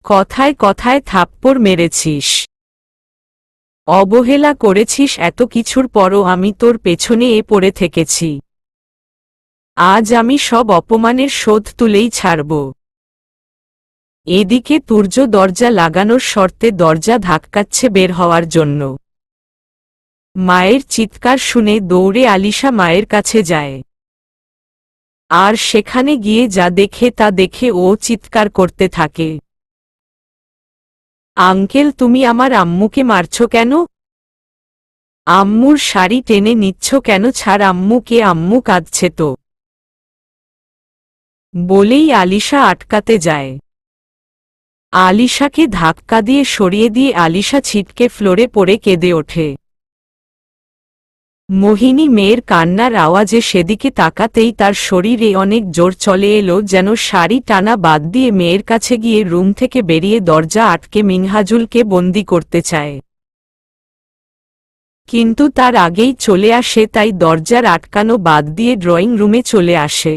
কথায় কথায় থাপ্পড় মেরেছিস, অবহেলা করেছিস। এত কিছুর পরও আমি তোর পেছনে পড়ে থেকেছি। আজ আমি সব অপমানের শোধ তুলেই ছাড়ব। এদিকে তুর্য দরজা লাগানোর শর্তে দরজা ধাক্কাচ্ছে বের হওয়ার জন্য। মায়ের চিৎকার শুনে দৌড়ে আলিশা মায়ের কাছে যায়, আর সেখানে গিয়ে যা দেখে তা দেখে ও চিৎকার করতে থাকে, আঙ্কেল তুমি আমার আম্মুকে মারছ কেন? আম্মুর শাড়ি টেনে নিচ্ছ কেন? ছাড় আম্মুকে, আম্মু কাঁদছে তো। বলেই আলিশা আটকাতে যায়। আলিশাকে ধাক্কা দিয়ে সরিয়ে দিয়ে আলিশা ছিটকে ফ্লোরে পড়ে কেঁদে ওঠে। মোহিনী মেয়ের কান্নার আওয়াজে সেদিকে তাকাতেই তার শরীরে অনেক জোর চলে এলো, যেন শাড়ি টানা বাদ দিয়ে মেয়ের কাছে গিয়ে রুম থেকে বেরিয়ে দরজা আটকে মিনহাজুলকে বন্দি করতে চায়। কিন্তু তার আগেই চলে আসে, তাই দরজার আটকানো বাদ দিয়ে ড্রয়িং রুমে চলে আসে।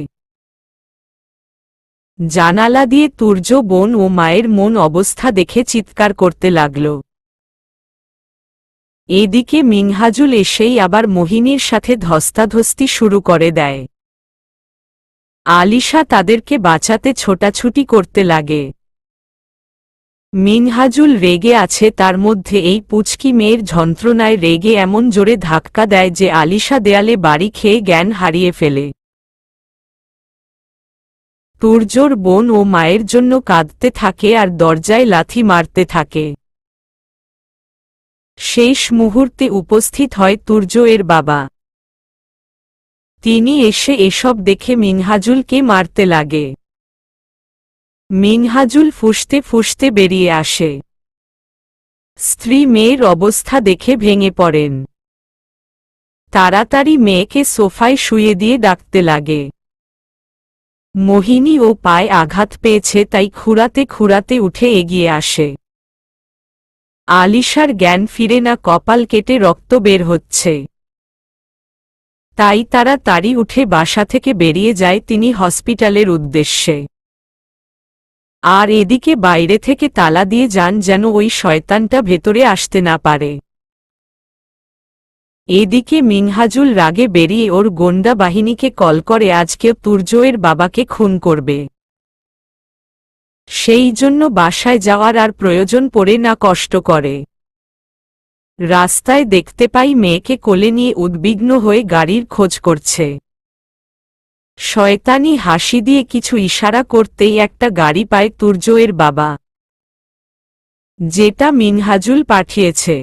জানালা দিয়ে তুর্য বোন ও মায়ের মন অবস্থা দেখে চিৎকার করতে লাগল। এদিকে মিনহাজুল এসেই আবার মোহিনীর সাথে ধস্তাধস্তি শুরু করে দেয়। আলিশা তাদেরকে বাঁচাতে ছোটাছুটি করতে লাগে। মিনহাজুল রেগে আছে, তার মধ্যে এই পুচকি মেয়ের যন্ত্রণায় রেগে এমন জোরে ধাক্কা দেয় যে আলিশা দেয়ালে বাড়ি খেয়ে জ্ঞান হারিয়ে ফেলে। তুর্যর বোন ও মায়ের জন্য কাঁদতে থাকে আর দরজায় লাথি মারতে থাকে। শেষ মুহূর্তে উপস্থিত হয় তুর্য এর বাবা। তিনি এসে এসব দেখে মিনহাজুলকে মারতে লাগে। মিনহাজুল ফুঁসতে ফুঁসতে বেরিয়ে আসে। স্ত্রী মেয়ের অবস্থা দেখে ভেঙে পড়েন। তাড়াতাড়ি মেয়েকে সোফায় শুয়ে দিয়ে ডাকতে লাগে। মোহিনী ও পায়ে আঘাত পেয়েছে, তাই খুঁড়াতে খুঁড়াতে উঠে এগিয়ে আসে। আলিশার জ্ঞান ফিরে না, কপাল কেটে রক্ত বের হচ্ছে। তাই তাড়াতাড়ি উঠে বাসা থেকে বেরিয়ে যায় তিনি হসপিটালের উদ্দেশ্যে। আর এদিকে বাইরে থেকে তালা দিয়ে যান, যেন ওই শয়তানটা ভেতরে আসতে না পারে। এদিকে মিনহাজুল রাগে বেরিয়ে ওর গোন্ডা বাহিনীকে কল করে আজকেও তুর্যের বাবাকে খুন করবে। সেই জন্য বাসায় যাওয়ার আর প্রয়োজন পড়ে না, কষ্ট করে। রাস্তায় দেখতে পাই মেয়েকে কোলে নিয়ে উদ্বিগ্ন হয়ে গাড়ির খোঁজ করছে। শয়তানি হাসি দিয়ে কিছু ইশারা করতেই একটা গাড়ি পায় তুর্যের বাবা, যেটা মিনহাজুল পাঠিয়েছে।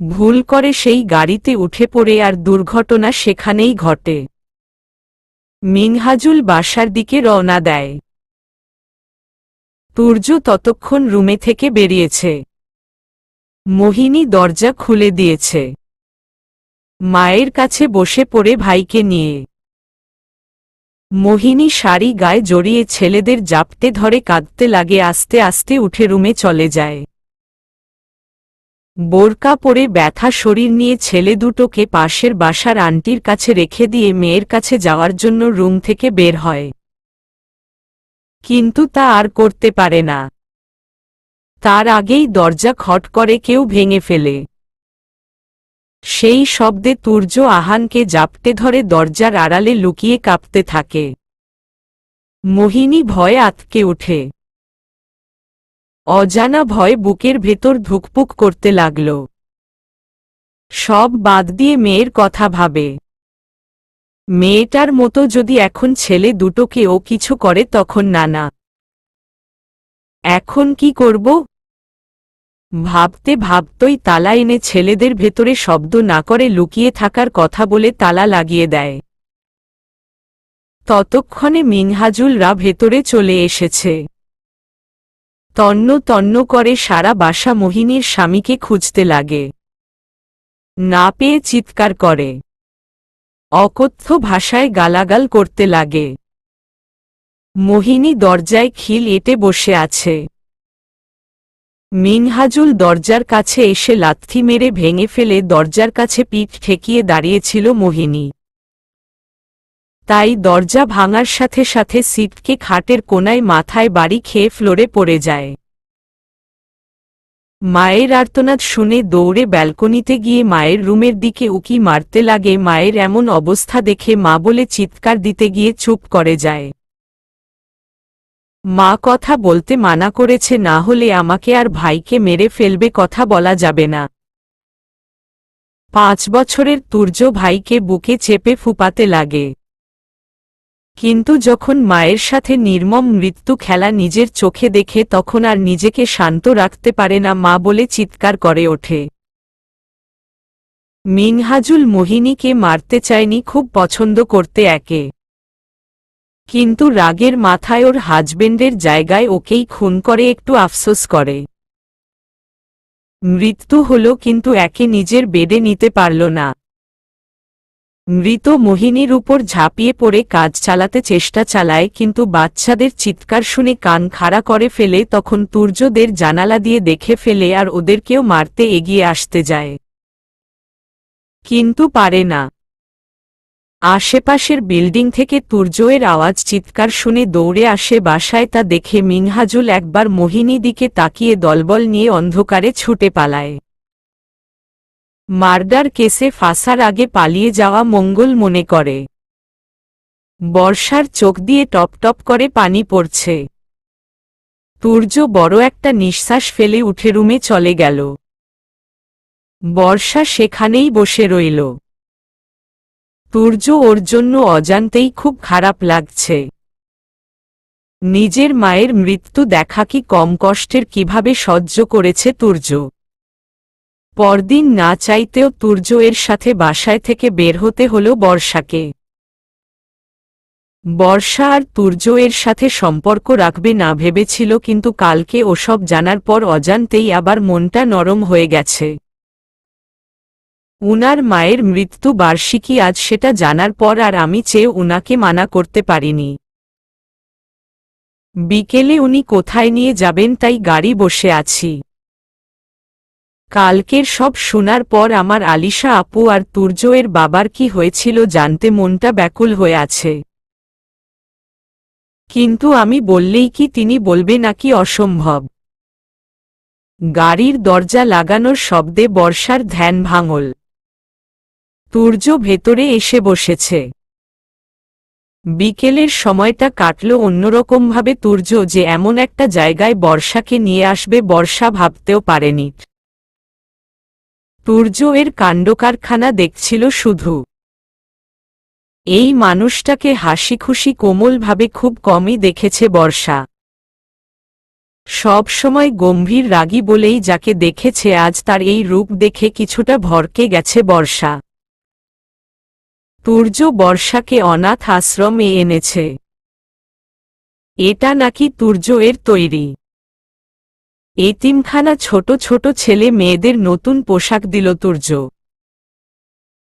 ভুল করে সেই গাড়িতে উঠে পড়ে আর দুর্ঘটনা সেখানেই ঘটে। মিনহাজুল বাসার দিকে রওনা দেয়। তুর্য ততক্ষণ রুমে থেকে বেরিয়েছে। মোহিনী দরজা খুলে দিয়েছে। মায়ের কাছে বসে পড়ে ভাইকে নিয়ে। মোহিনী শাড়ি গায়ে জড়িয়ে ছেলেদের জাপটে ধরে কাঁদতে লাগে, আস্তে আস্তে উঠে রুমে চলে যায়। বোরকা পরে ব্যথা শরীর নিয়ে ছেলে দুটোকে পাশের বাসার আন্টির কাছে রেখে দিয়ে মেয়ের কাছে যাওয়ার জন্য রুম থেকে বের হয়। কিন্তু তা আর করতে পারে না। তার আগেই দরজা খট করে কেউ ভেঙে ফেলে। সেই শব্দে তুর্য আহানকে জাপটে ধরে দরজার আড়ালে লুকিয়ে কাঁপতে থাকে। মোহিনী ভয়ে আঁতকে ওঠে। অজানা ভয় বুকের ভেতর ধুকপুক করতে লাগল। সব বাদ দিয়ে মেয়ের কথা ভাবে। মেয়েটার মতো যদি এখন ছেলে দুটোকেও কিছু করে তখন না। এখন কি করব? ভাবতে ভাবতেই তালা এনে ছেলেদের ভেতরে শব্দ না করে লুকিয়ে থাকার কথা বলে তালা লাগিয়ে দেয়। ততক্ষণে মিনহাজুলরা ভেতরে চলে এসেছে। তন্ন তন্ন করে সারা বাসা মোহিনীর স্বামীকে খুঁজতে লাগে। না পেয়ে চিৎকার করে। অকথ্য ভাষায় গালাগাল করতে লাগে। মোহিনী দরজায় খিল এঁটে বসে আছে। মিনহাজুল দরজার কাছে এসে লাথি মেরে ভেঙে ফেলে দরজার কাছে পিঠ ঠেকিয়ে দাঁড়িয়েছিল মোহিনী। তাই দরজা ভাঙার সাথে সাথে সিটকে খাটের কোনায় মাথায় বাড়ি খেয়ে ফ্লোরে পড়ে যায়। মায়ের আর্তনাদ শুনে দৌড়ে ব্যালকনিতে গিয়ে মায়ের রুমের দিকে উকি মারতে লাগে। মায়ের এমন অবস্থা দেখে মা বলে চিৎকার দিতে গিয়ে চুপ করে যায়। মা কথা বলতে মানা করেছে, না হলে আমাকে আর ভাইকে মেরে ফেলবে, কথা বলা যাবে না। 5 বছরের তুর্য ভাইকে বুকে চেপে ফুপাতে লাগে। কিন্তু যখন মায়ের সাথে নির্মম মৃত্যু খেলা নিজের চোখে দেখে তখন আর নিজেকে শান্ত রাখতে পারে না, মা বলে চিৎকার করে ওঠে। মিনহাজুল মোহিনীকে মারতে চায়নি, খুব পছন্দ করতে একে। কিন্তু রাগের মাথায় ওর হাজবেন্ডের জায়গায় ওকেই খুন করে একটু আফসোস করে। মৃত্যু হল কিন্তু একে নিজের বেডে নিতে পারল না। মৃত মোহিনীর উপর ঝাঁপিয়ে পড়ে কাজ চালাতে চেষ্টা চালায়, কিন্তু বাচ্চাদের চিৎকার শুনে কান খাড়া করে ফেলে। তখন তুর্যদের জানালা দিয়ে দেখে ফেলে আর ওদেরকেও মারতে এগিয়ে আসতে যায়, কিন্তু পারে না। আশেপাশের বিল্ডিং থেকে তুর্যের আওয়াজ, চিৎকার শুনে দৌড়ে আসে বাসায়। তা দেখে মিনহাজুল একবার মোহিনী দিকে তাকিয়ে দলবল নিয়ে অন্ধকারে ছুটে পালায়। মার্ডার কেসে ফাঁসার আগে পালিয়ে যাওয়া মঙ্গল মনে করে। বর্ষার চোখ দিয়ে টপ টপ করে পানি পড়ছে। তুর্য বড় একটা নিঃশ্বাস ফেলে উঠে রুমে চলে গেল। বর্ষা সেখানেই বসে রইল। তুর্য ওর জন্য অজান্তেই খুব খারাপ লাগছে। নিজের মায়ের মৃত্যু দেখা কি কম কষ্টের, কিভাবে সহ্য করেছে তুর্য। পরদিন না চাইতেও তুর্য এর সাথে বাসায় থেকে বের হতে হলো বর্ষাকে। বর্ষা আর তুর্য এর সাথে সম্পর্ক রাখবে না ভেবেছিল, কিন্তু কালকে ওসব জানার পর অজান্তেই আবার মনটা নরম হয়ে গেছে। উনার মায়ের মৃত্যু বার্ষিকী আজ, সেটা জানার পর আর আমি চেয়ে উনাকে মানা করতে পারিনি। বিকেলে উনি কোথায় নিয়ে যাবেন তাই গাড়ি বসে আছি। কালকের সব শোনার পর আমার আলিশা আপু আর তুর্য এর বাবার কি হয়েছিল জানতে মনটা ব্যাকুল হয়ে আছে। কিন্তু আমি বললেই কি তিনি বলবে নাকি অসম্ভব। গাড়ির দরজা লাগানোর শব্দে বর্ষার ধ্যান ভাঙল। তুর্য ভেতরে এসে বসেছে। বিকেলের সময়টা কাটল অন্যরকমভাবে। তুর্য যে এমন একটা জায়গায় বর্ষাকে নিয়ে আসবে বর্ষা ভাবতেও পারেনি। তুর্য এর কাণ্ডকারখানা দেখছিল শুধু। এই মানুষটাকে হাসি খুশি কোমলভাবে খুব কমই দেখেছে বর্ষা। সব সময় গম্ভীর রাগী বলেই যাকে দেখেছে, আজ তার এই রূপ দেখে কিছুটা ভরকে গেছে বর্ষা। তুর্য বর্ষাকে অনাথ আশ্রমে এনেছে। এটা নাকি তুর্য এর তৈরি। এতিমখানা ছোট ছোট ছেলে মেয়েদের নতুন পোশাক দিল তুর্য।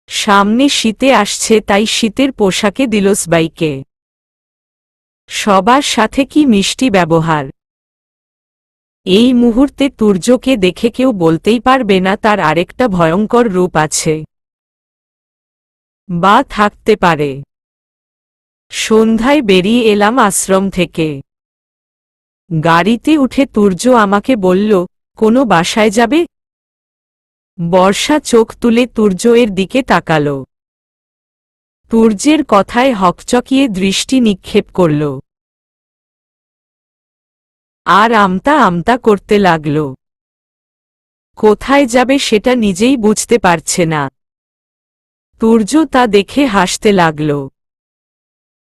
সামনে শীতে আসছে তাই শীতের পোশাকে দিল সবাইকে। সবার সাথে কি মিষ্টি ব্যবহার। এই মুহূর্তে তুর্যকে দেখে কেউ বলতেই পারবে না তার আরেকটা ভয়ঙ্কর রূপ আছে, বা থাকতে পারে। সন্ধ্যায় বেরিয়ে এলাম আশ্রম থেকে। গাড়িতে উঠে তুর্য আমাকে বলল, কোনো বাসায় যাবে? বর্ষা চোখ তুলে তুর্য এর দিকে তাকাল। তুর্যের কথায় হকচকিয়ে দৃষ্টি নিক্ষেপ করল, আর আমতা আমতা করতে লাগল। কোথায় যাবে সেটা নিজেই বুঝতে পারছে না। তুর্য তা দেখে হাসতে লাগল।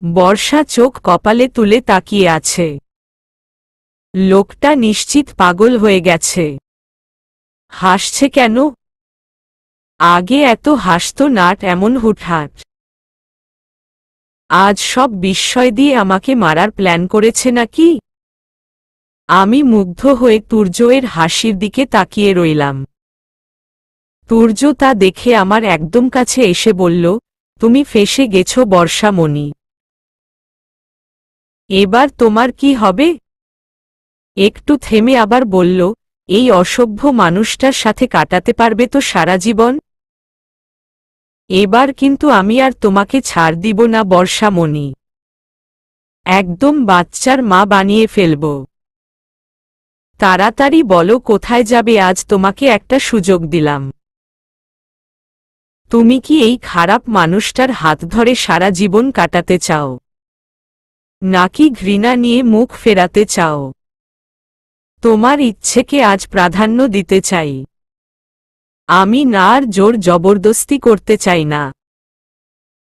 বর্ষা চোখ কপালে তুলে তাকিয়ে আছে। লোকটা নিশ্চিত পাগল হয়ে গেছে। হাসছে কেন? আগে এত হাসত না, এমন হুটহাট। আজ সব বিস্ময় দিয়ে আমাকে মারার প্ল্যান করেছে নাকি? আমি মুগ্ধ হয়ে তুর্য এর হাসির দিকে তাকিয়ে রইলাম। তুর্য তা দেখে আমার একদম কাছে এসে বলল, তুমি ফেঁসে গেছো বর্ষামণি। এবার তোমার কি হবে? একটু থেমে আবার বলল, এই অসভ্য মানুষটার সাথে কাটাতে পারবে তো সারা জীবন? এবার কিন্তু আমি আর তোমাকে ছাড় দিব না বর্ষামণি। একদম বাচ্চার মা বানিয়ে ফেলব। তাড়াতাড়ি বলো কোথায় যাবে, আজ তোমাকে একটা সুযোগ দিলাম। তুমি কি এই খারাপ মানুষটার হাত ধরে সারা জীবন কাটাতে চাও, নাকি ঘৃণা নিয়ে মুখ ফেরাতে চাও? তোমার ইচ্ছেকে আজ প্রাধান্য দিতে চাই। আমি না আর জোর জবরদস্তি করতে চাই না।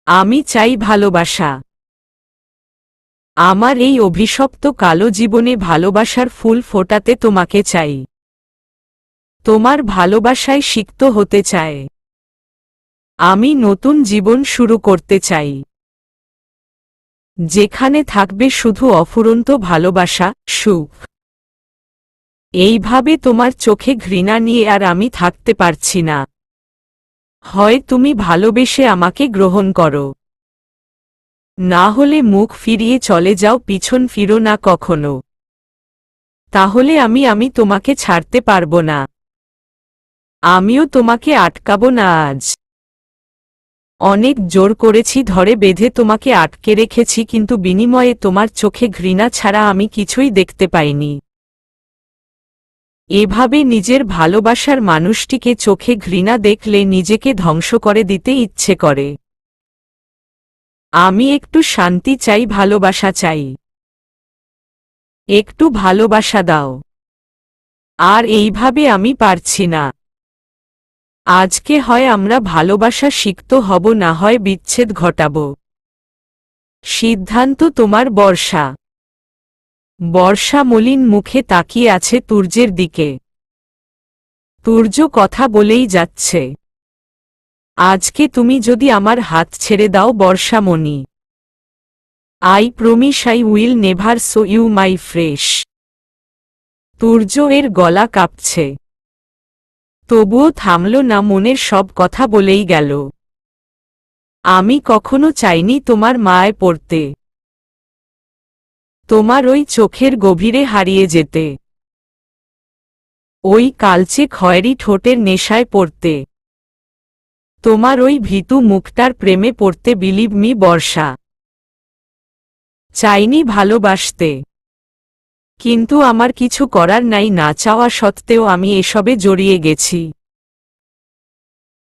আমি চাই ভালোবাসা। আমার এই অভিশপ্ত কালো জীবনে ভালোবাসার ফুল ফোটাতে তোমাকে চাই। তোমার ভালোবাসায় সিক্ত হতে চায়। আমি নতুন জীবন শুরু করতে চাই, যেখানে থাকবে শুধু অফুরন্ত ভালোবাসা, সুখ। এইভাবে তোমার চোখে ঘৃণা নিয়ে আর আমি থাকতে পারছি না। হয় তুমি ভালোবেসে আমাকে গ্রহণ করো, না হলে মুখ ফিরিয়ে চলে যাও, পিছন ফিরো না কখনো। তাহলে আমি তোমাকে ছাড়তে পারবো না। আমিও তোমাকে আটকাবো না আজ। অনেক জোর করেছি, ধরে বেঁধে তোমাকে আটকে রেখেছি, কিন্তু বিনিময়ে তোমার চোখে ঘৃণা ছাড়া আমি কিছুই দেখতে পাইনি। এভাবে নিজের ভালোবাসার মানুষটিকে চোখে ঘৃণা দেখলে নিজেকে ধ্বংস করে দিতে ইচ্ছে করে। আমি একটু শান্তি চাই, ভালোবাসা চাই। একটু ভালোবাসা দাও। আর এইভাবে আমি পারছি না। আজকে হয় আমরা ভালোবাসা সিক্ত হব, না হয় বিচ্ছেদ ঘটাব। সিদ্ধান্ত তোমার। বর্ষা। বর্ষা মলিন মুখে তাকিয়ে আছে তুর্যের দিকে। তুর্য কথা বলেই যাচ্ছে, আজকে তুমি যদি আমার হাত ছেড়ে দাও Barshamoni, I promise I will never show you my fresh. Turya এর গলা কাঁপছে, তবুও থামল না, মনের সব কথা বলেই গেল। আমি কখনো চাইনি তোমার মায় পড়তে, তোমার ওই চোখের গভীরে হারিয়ে যেতে, ওই কালচে খয়েরি ঠোঁটের নেশায় পড়তে, তোমার ওই ভীতু মুখটার প্রেমে পড়তে। বিলিভ মি বর্ষা, চাইনি ভালোবাসতে, কিন্তু আমার কিছু করার নাই, না চাওয়া সত্ত্বেও আমি এসবে জড়িয়ে গেছি।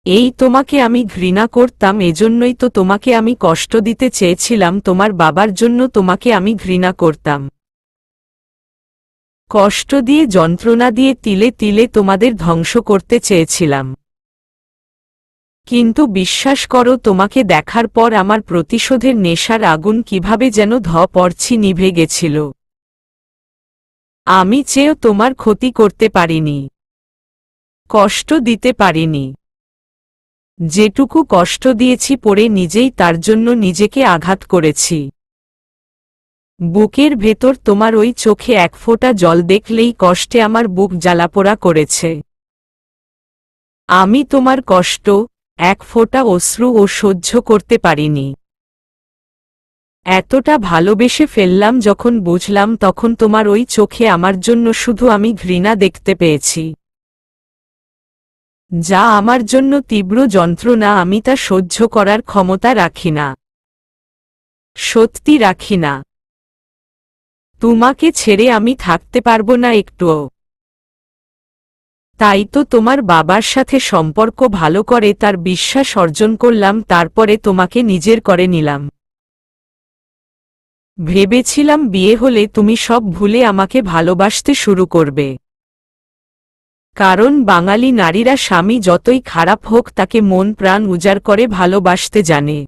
এই তোমাকে আমি ঘৃণা করতাম, এজন্যই তো তোমাকে আমি কষ্ট দিতে চেয়েছিলাম। তোমার বাবার জন্য তোমাকে আমি ঘৃণা করতাম, কষ্ট দিয়ে, যন্ত্রণা দিয়ে, তিলে তিলে তোমাদের ধ্বংস করতে চেয়েছিলাম। কিন্তু বিশ্বাস করো, তোমাকে দেখার পর আমার প্রতিশোধের নেশার আগুন কিভাবে যেন ধপড়ছি নিভে গেছিল। আমি চেয়েও তোমার ক্ষতি করতে পারিনি, কষ্ট দিতে পারিনি। যেটুকু কষ্ট দিয়েছি পড়ে নিজেই তার জন্য নিজেকে আঘাত করেছি। বুকের ভেতর তোমার ওই চোখে এক ফোঁটা জল দেখলেই কষ্টে আমার বুক জ্বালাপোড়া করেছে। আমি তোমার কষ্ট, এক ফোঁটা অশ্রু ও সহ্য করতে পারিনি। এতটা ভালোবেসে ফেললাম যখন বুঝলাম তখন তোমার ওই চোখে আমার জন্য শুধু আমি ঘৃণা দেখতে পেয়েছি। যা আমার জন্য তীব্র যন্ত্রণা, আমি তা সহ্য করার ক্ষমতা রাখি না। সত্যি রাখি না। তোমাকে ছেড়ে আমি থাকতে পারবো না একটুও। তাই তো তোমার বাবার সাথে সম্পর্ক ভালো করে তার বিশ্বাস অর্জন করলাম, তারপরে তোমাকে নিজের করে নিলাম। ভেবেছিলাম বিয়ে হলে তুমি সব ভুলে আমাকে ভালোবাসতে শুরু করবে। কারণ বাঙালি নারীরা স্বামী যতই খারাপ হোক তাকে মন প্রাণ উজাড় করে ভালোবাসতে জানে।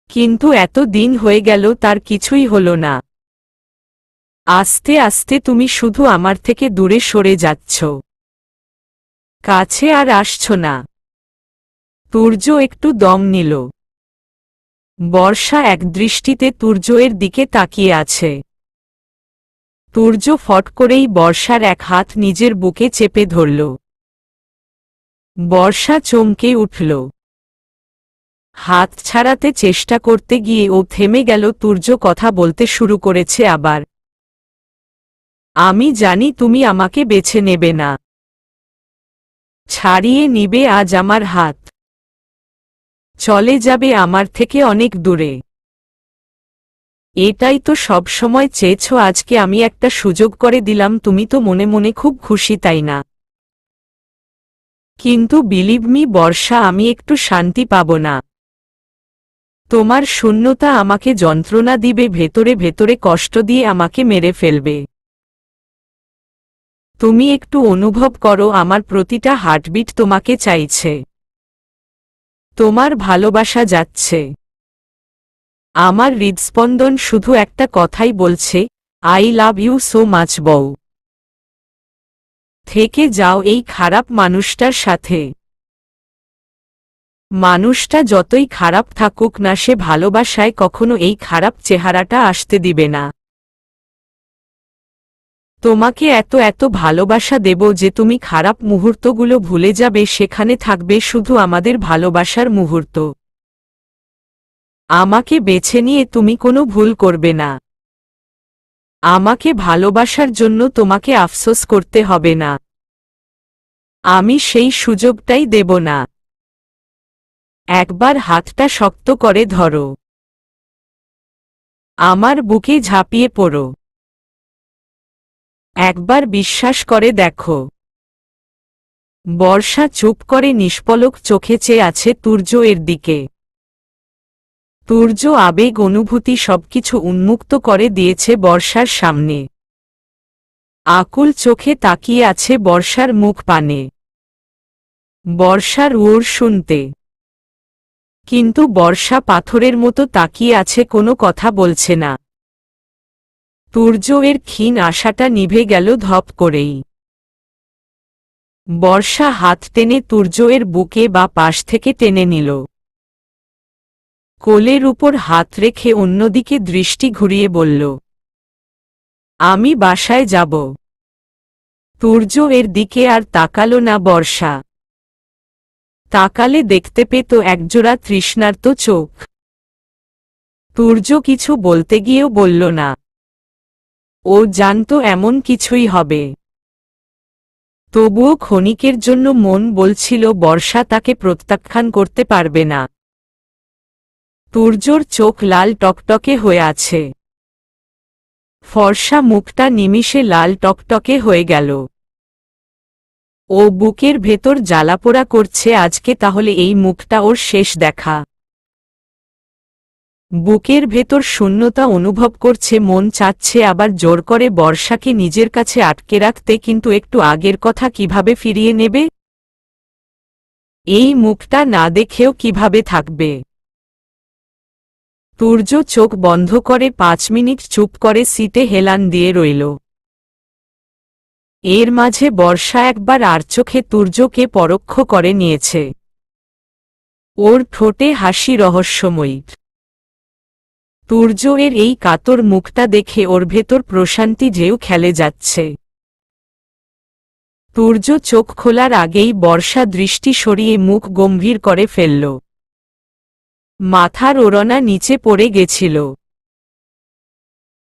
কিন্তু এত দিন হয়ে গেল তার কিছুই হলো না। আস্তে আস্তে তুমি শুধু আমার থেকে দূরে সরে যাচ্ছ, কাছে আর আসছ না। তুর্য একটু দম নিল। বর্ষা একদৃষ্টিতে তুর্যের দিকে তাকিয়ে আছে। তুর্য ফট করেই বর্ষার এক হাত নিজের বুকে চেপে ধরল। বর্ষা চমকে উঠল। হাত ছাড়াতে চেষ্টা করতে গিয়ে ও থেমে গেল। তুর্য কথা বলতে শুরু করেছে আবার। আমি জানি তুমি আমাকে বেছে নেবে না, ছাড়িয়ে নিবে আজ আমার হাত, চলে যাবে আমার থেকে অনেক দূরে। এটাই তো সব সময় চেয়েছ, আজকে আমি একটা সুযোগ করে দিলাম। তুমি তো মনে মনে খুব খুশি, তাই না? কিন্তু বিলিভ মি বর্ষা, আমি একটু শান্তি পাব না। তোমার শূন্যতা আমাকে যন্ত্রণা দিবে, ভেতরে ভেতরে কষ্ট দিয়ে আমাকে মেরে ফেলবে। তুমি একটু অনুভব করো, আমার প্রতিটা হার্টবিট তোমাকে চাইছে। তোমার ভালোবাসা যাচ্ছে। আমার হৃদস্পন্দন শুধু একটা কথাই বলছে, I love you so much বউ। থেকে যাও এই খারাপ মানুষটার সাথে। মানুষটা যতই খারাপ থাকুক না, সে ভালোবাসায় কখনো এই খারাপ চেহারাটা আসতে দিবে না। তোমাকে এত এত ভালোবাসা দেব যে তুমি খারাপ মুহূর্তগুলো ভুলে যাবে, সেখানে থাকবে শুধু আমাদের ভালোবাসার মুহূর্ত। আমাকে বেছে নিয়ে তুমি কোনো ভুল করবে না। আমাকে ভালোবাসার জন্য তোমাকে আফসোস করতে হবে না। আমি সেই সুযোগটাই দেব না। একবার হাতটা শক্ত করে ধরো, আমার বুকে ঝাঁপিয়ে পড়ো। একবার বিশ্বাস করে দেখো। বর্ষা চুপ করে নিষ্পলক চোখে চেয়ে আছে তুর্য এর দিকে। তুর্য আবেগ অনুভূতি সবকিছু উন্মুক্ত করে দিয়েছে বর্ষার সামনে। আকুল চোখে তাকিয়ে আছে বর্ষার মুখ পানে। বর্ষার ওর শুনতে। কিন্তু বর্ষা পাথরের মতো তাকিয়ে আছে, কোনো কথা বলছে না। তুর্য এর ক্ষীণ আশাটা নিভে গেল ধপ করেই। বর্ষা হাত টেনে তুর্য এর বুকে বা পাশ থেকে টেনে নিল। কোলের উপর হাত রেখে অন্যদিকে দৃষ্টি ঘুরিয়ে বলল, আমি বাসায় যাব। তুর্য এর দিকে আর তাকালো না বর্ষা। তাকালে দেখতে পেত একজোড়া তৃষ্ণার্ত চোখ। তুর্য কিছু বলতে গিয়েও বলল না। ও জানত এমন কিছুই হবে। তবুও ক্ষণিকের জন্য মন বলছিল বর্ষা তাকে প্রত্যাখ্যান করতে পারবে না। তুর্যর চোখ লাল টকটকে হয়ে আছে। ফর্সা মুখটা নিমিষে লাল টকটকে হয়ে গেল। ও বুকের ভেতর জ্বালাপোড়া করছে, আজকে তাহলে এই মুখটা ওর শেষ দেখা। বুকের ভেতর শূন্যতা অনুভব করছে, মন চাচ্ছে আবার জোর করে বর্ষাকে নিজের কাছে আটকে রাখতে, কিন্তু একটু আগের কথা কিভাবে ফিরিয়ে নেবে? এই মুখটা না দেখেও কিভাবে থাকবে? তুর্য চোখ বন্ধ করে 5 মিনিট চুপ করে সিটে হেলান দিয়ে রইল। এর মাঝে বর্ষা একবার আর চোখে তুর্যকে পরোক্ষ করে নিয়েছে। ওর ঠোঁটে হাসি রহস্যময়ী। তুর্যের এই কাতর মুখটা দেখে ওর ভেতর প্রশান্তি ঢেউ খেলে যাচ্ছে। তুর্য চোখ খোলার আগেই বর্ষা দৃষ্টি সরিয়ে মুখ গম্ভীর করে ফেলল। মাথার ওড়না নিচে পড়ে গেছিল।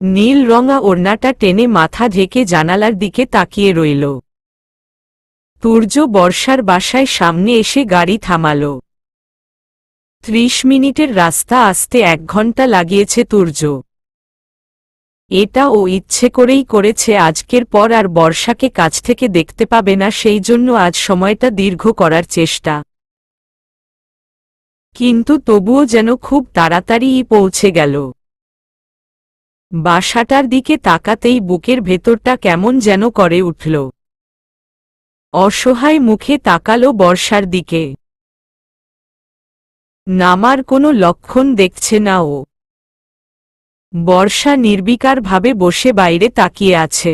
নীল রঙা ওড়নাটা টেনে মাথা ঢেকে জানালার দিকে তাকিয়ে রইল। তুর্য বর্ষার বাসায় সামনে এসে গাড়ি থামাল। 30 মিনিটের রাস্তা আসতে 1 ঘন্টা লাগিয়েছে তুর্য। এটা ও ইচ্ছে করেই করেছে, আজকের পর আর বর্ষাকে কাছ থেকে দেখতে পাবে না, সেই জন্য আজ সময়টা দীর্ঘ করার চেষ্টা। কিন্তু তবুও যেন খুব তাড়াতাড়িই পৌঁছে গেল। বাসাটার দিকে তাকাতেই বুকের ভেতরটা কেমন যেন করে উঠল। অসহায় মুখে তাকালো বর্ষার দিকে। নামার কোনো লক্ষণ দেখছে না ও। বর্ষা নির্বিকারভাবে বসে বাইরে তাকিয়ে আছে।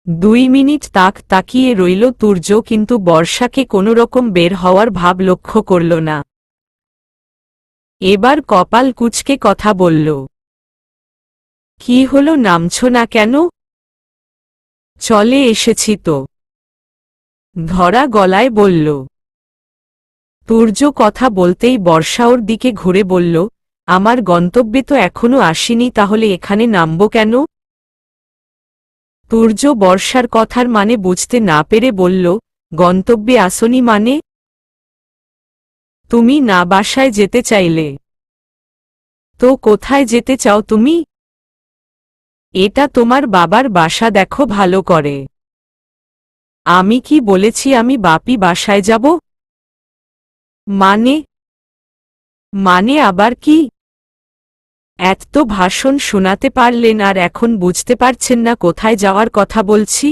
2 মিনিট তাকিয়ে রইল তুর্য, কিন্তু বর্ষাকে কোনোরকম বের হওয়ার ভাব লক্ষ্য করল না। এবার কপাল কুঁচকে কথা বলল, কি হলো, নামছো না কেন? চলে এসেছি তো, ধরা গলায় বলল। তুর্য কথা বলতেই বর্ষা ওর দিকে ঘুরে বলল, আমার গন্তব্যে তো এখনো আসিনি, তাহলে এখানে নামব কেন? তুর্য বর্ষার কথার মানে বুঝতে না পেরে বলল, গন্তব্যে আসনি মানে? তুমি না বাসায় যেতে চাইলে তো কোথায় যেতে চাও তুমি? এটা তোমার বাবার বাসা, দেখো ভালো করে। আমি কি বলেছি আমি বাপি বাসায় যাব? মানে? মানে আবার কি? এত ভাষণ শোনাতে পারলেন আর এখন বুঝতে পারছেন না কোথায় যাওয়ার কথা বলছি?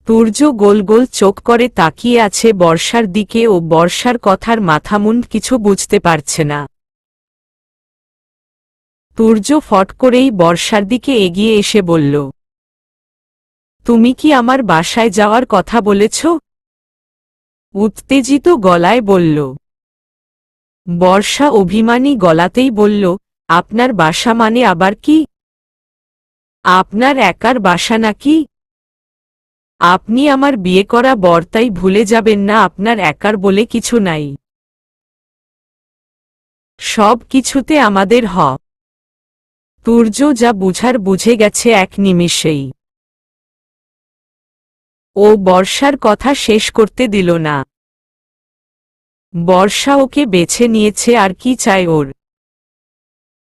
তুর্য গোল গোল চোখ করে তাকিয়ে আছে বর্ষার দিকে ও বর্ষার কথার মাথামুন্ড কিছু বুঝতে পারছে না। তুর্য ফট করেই বর্ষার দিকে এগিয়ে এসে বলল, তুমি কি আমার বাসায় যাওয়ার কথা বলেছ? উত্তেজিত গলায় বলল। বর্ষা অভিমানী গলাতেই বলল, আপনার বাসা মানে আবার কি? আপনার একার বাসা নাকি? আপনি আমার বিয়ে করা বর, তাই ভুলে যাবেন না আপনার একার বলে কিছু নাই। সব কিছুতে আমাদের হক। তুর্য যা বুঝার বুঝে গেছে এক নিমিষেই। ও বর্ষার কথা শেষ করতে দিল না। বর্ষা ওকে বেছে নিয়েছে, আর কি চায় ওর?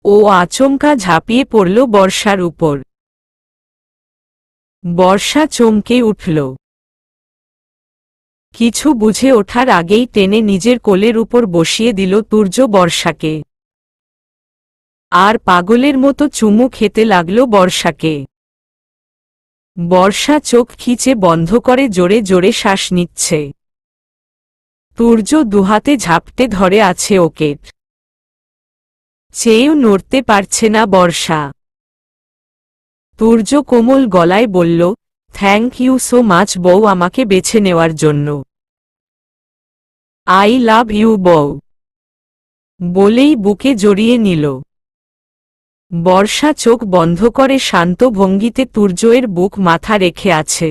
ও আচমকা ঝাঁপিয়ে পড়ল বর্ষার উপর। বর্ষা চমকে উঠল। কিছু বুঝে ওঠার আগেই টেনে নিজের কোলের উপর বসিয়ে দিল তুর্য বর্ষাকে। আর পাগলের মতো চুমু খেতে লাগল বর্ষাকে। বর্ষা চোখ খিচে বন্ধ করে জোরে জোরে শ্বাস নিচ্ছে। তুর্য দুহাতে ঝাপটে ধরে আছে ওকে। চেয়েও নড়তে পারছে না বর্ষা। তুর্য কোমল গলায় বলল, থ্যাংক ইউ সো মাচ বউ, আমাকে বেছে নেওয়ার জন্য। আই লাভ ইউ বউ, বলেই বুকে জড়িয়ে নিল। বর্ষা চোখ বন্ধ করে শান্ত ভঙ্গিতে তুর্যের বুক মাথা রেখে আছে।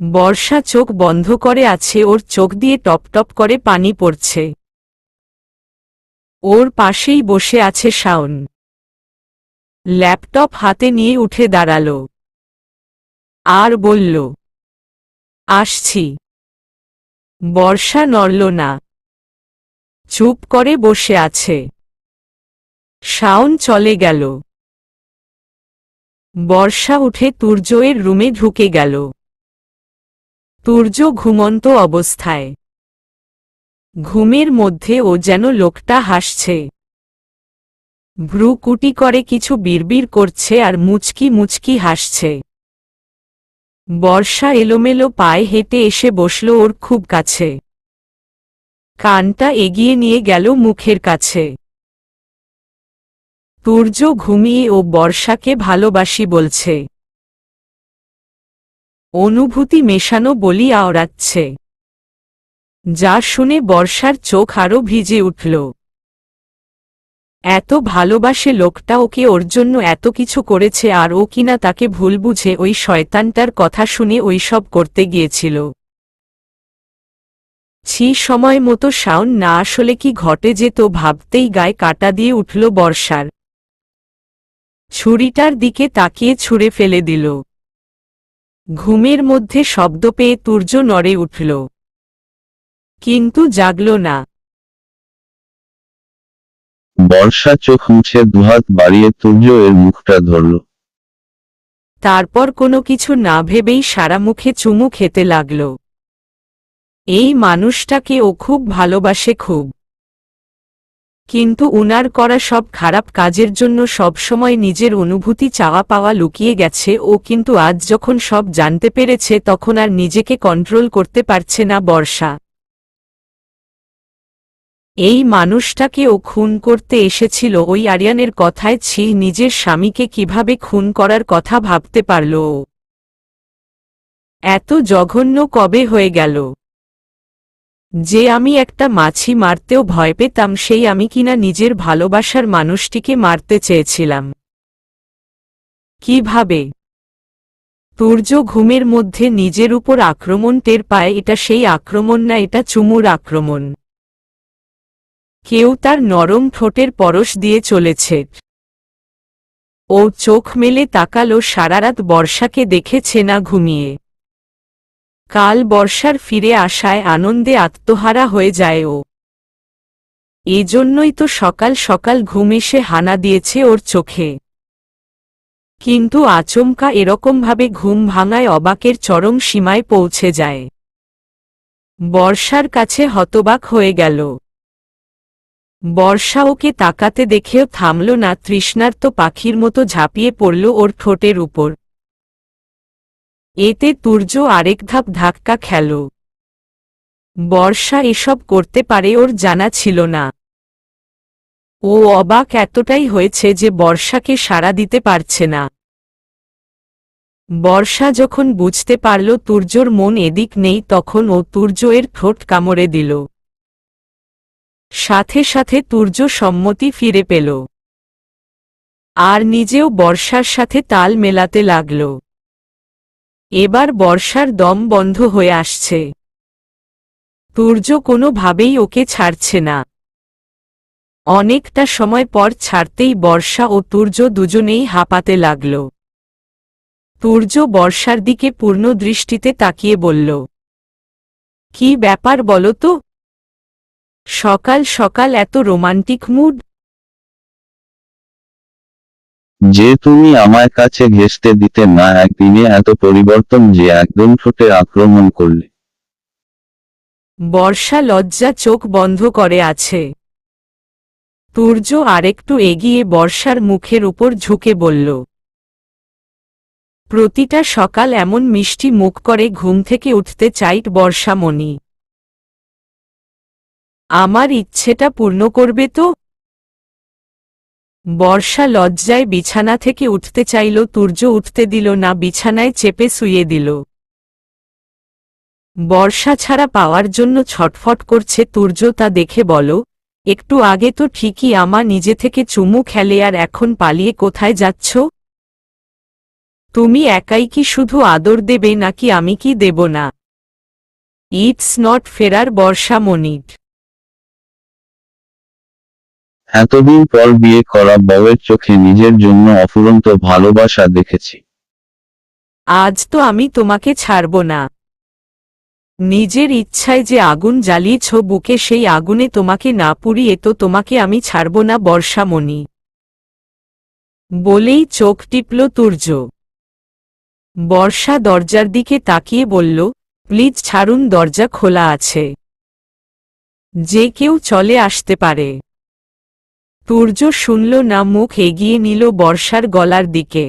বর্ষা চোখ বন্ধ করে আছে, ওর চোখ দিয়ে টপ টপ করে পানি পড়ছে। ওর পাশেই বসে আছে শাওন। ল্যাপটপ হাতে নিয়ে উঠে দাঁড়াল আর বলল, আসছি। বর্ষা নড়ল না, চুপ করে বসে আছে। শাওন চলে গেল। বর্ষা উঠে তুর্যের রুমে ঢুকে গেল। তুর্য ঘুমন্ত অবস্থায়। ঘুমের মধ্যে ও যেন লোকটা হাসছে। ভ্রু কুটি করে কিছু বিড়বিড় করছে আর মুচকি মুচকি হাসছে। বর্ষা এলোমেলো পায়ে হেঁটে এসে বসল ওর খুব কাছে। কানটা এগিয়ে নিয়ে গেল মুখের কাছে। তুর্য ঘুমিয়ে ও বর্ষাকে ভালোবাসি বলছে। অনুভূতি মেশানো বলি আওড়াচ্ছে। যা শুনে বর্ষার চোখ আরো ভিজে উঠল। এত ভালোবাসে লোকটা ওকে, ওর জন্য এত কিছু করেছে, আর ও কিনা তাকে ভুল বুঝে ওই শয়তানটার কথা শুনে ওইসব করতে গিয়েছিল। ছি, সময় মতো শাওন না আসলে কি ঘটে যেত ভাবতেই গায়ে কাঁটা দিয়ে উঠল বর্ষার। ছুরিটার দিকে তাকিয়ে ছুঁড়ে ফেলে দিল। ঘুমের মধ্যে শব্দ পেয়ে তুর্য নড়ে উঠল, কিন্তু জাগল না। বর্ষা চোখ মুছে দুহাত বাড়িয়ে তুর্য এর মুখটা ধরল। তারপর কোনো কিছু না ভেবেই সারা মুখে চুমু খেতে লাগল। এই মানুষটাকে ও খুব ভালোবাসে, খুব। কিন্তু উনার করা সব খারাপ কাজের জন্য সবসময় নিজের অনুভূতি চাওয়া পাওয়া লুকিয়ে গেছে ও, কিন্তু আজ যখন সব জানতে পেরেছে তখন আর নিজেকে কন্ট্রোল করতে পারছে না বর্ষা। এই মানুষটাকে ও খুন করতে এসেছিল ওই আরিয়ানের কথায়। ছি, নিজের স্বামীকে কিভাবে খুন করার কথা ভাবতে পারল ও? এত জঘন্য কবে হয়ে গেল যে আমি একটা মাছি মারতেও ভয় পেতাম, সেই আমি কিনা নিজের ভালোবাসার মানুষটিকে মারতে চেয়েছিলাম। কিভাবে? তুর্য ঘুমের মধ্যে নিজের উপর আক্রমণ টের পায়। এটা সেই আক্রমণ না, এটা চুমুর আক্রমণ। কেউ তার নরম ঠোঁটের পরশ দিয়ে চলেছে। ও চোখ মেলে তাকালো, সারারাত বর্ষাকে দেখেছে না ঘুমিয়ে। কাল বর্ষার ফিরে আসায় আনন্দে আত্মহারা হয়ে যায় ও। এজন্যই তো সকাল সকাল ঘুম এসে হানা দিয়েছে ওর চোখে। কিন্তু আচমকা এরকমভাবে ঘুম ভাঙায় অবাকের চরম সীমায় পৌঁছে যায়। বর্ষার কাছে হতবাক হয়ে গেল। বর্ষা ওকে তাকাতে দেখেও থামল না, তৃষ্ণার্ত পাখির মতো ঝাঁপিয়ে পড়ল ওর ঠোঁটের উপর। এতে তুর্য আরেক ধাপ ধাক্কা খেল। বর্ষা এসব করতে পারে ওর জানা ছিল না। ও অবাক এতটাই হয়েছে যে বর্ষাকে সাড়া দিতে পারছে না। বর্ষা যখন বুঝতে পারল তুর্যর মন এদিক নেই, তখন ও তুর্য এর ঠোঁট কামড়ে দিল। সাথে সাথে তুর্য সম্মতি ফিরে পেল আর নিজেও বর্ষার সাথে তাল মেলাতে লাগল। এবার বর্ষার দম বন্ধ হয়ে আসছে। তুর্য কোনোভাবেই ওকে ছাড়ছে না। অনেকটা সময় পর ছাড়তেই বর্ষা ও তুর্য দুজনেই হাঁপাতে লাগল। তুর্য বর্ষার দিকে পূর্ণ দৃষ্টিতে তাকিয়ে বলল, কি ব্যাপার বলো তো? সকাল সকাল এত রোমান্টিক মুড? যে তুমি আমায় কাছে ঘেঁষতে দিতে না, একদিনে এত পরিবর্তন যে একদম ঠোঁটে আক্রমণ করলে। বর্ষা লজ্জা চোখ বন্ধ করে আছে। তুর্য আরেকটু এগিয়ে বর্ষার মুখের উপর ঝুঁকে বলল, প্রতিটা সকাল এমন মিষ্টি মুখ করে ঘুম থেকে উঠতে চাইট বর্ষামণি। আমার ইচ্ছেটা পূর্ণ করবে তো? বর্ষা লজ্জায় বিছানা থেকে উঠতে চাইল, তুর্য উঠতে দিল না, বিছানায় চেপে শুইয়ে দিল। বর্ষা ছাড়া পাওয়ার জন্য ছটফট করছে তুর্য, তা দেখে বলো, একটু আগে তো ঠিকই আমা নিজে থেকে চুমু খেলে, আর এখন পালিয়ে কোথায় যাচ্ছ? তুমি একাই কি শুধু আদর দেবে নাকি আমি কি দেব না? ইটস নট ফেরার বর্ষামণি। এতদিন পর বিয়ে করা বউয়ের চোখে নিজের জন্য অফুরন্ত ভালোবাসা দেখেছি। আজ তো আমি তোমাকে ছাড়ব না। নিজের ইচ্ছায় যে আগুন জ্বালিয়েছ বুকে, সেই আগুনে তোমাকে না পুড়িয়ে তো তোমাকে আমি ছাড়ব না বর্ষামণি। বলেই চোখ টিপল তুর্য। বর্ষা দরজার দিকে তাকিয়ে বলল, প্লিজ ছাড়ুন, দরজা খোলা আছে, যে কেউ চলে আসতে পারে। তুর্য শুনল না, মুখ এগিয়ে নিল বর্ষার গলার দিকে।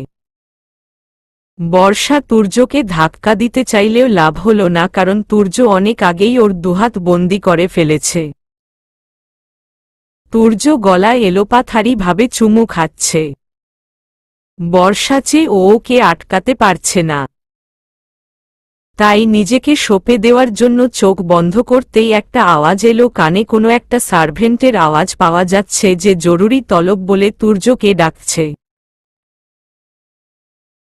বর্ষা তুর্যকে ধাক্কা দিতে চাইলেও লাভ হল না, কারণ তুর্য অনেক আগেই ওর দুহাত বন্দি করে ফেলেছে। তুর্য গলায় এলোপাথারি ভাবে চুমু খাচ্ছে। বর্ষা চেয়ে ওকে আটকাতে পারছে না। তাই নিজেকে সঁপে দেওয়ার জন্য চোখ বন্ধ করতেই একটা আওয়াজ এলো কানে, কোনো একটা সার্ভেন্টের আওয়াজ পাওয়া যাচ্ছে যে জরুরি তলব বলে তুর্যকে ডাকছে।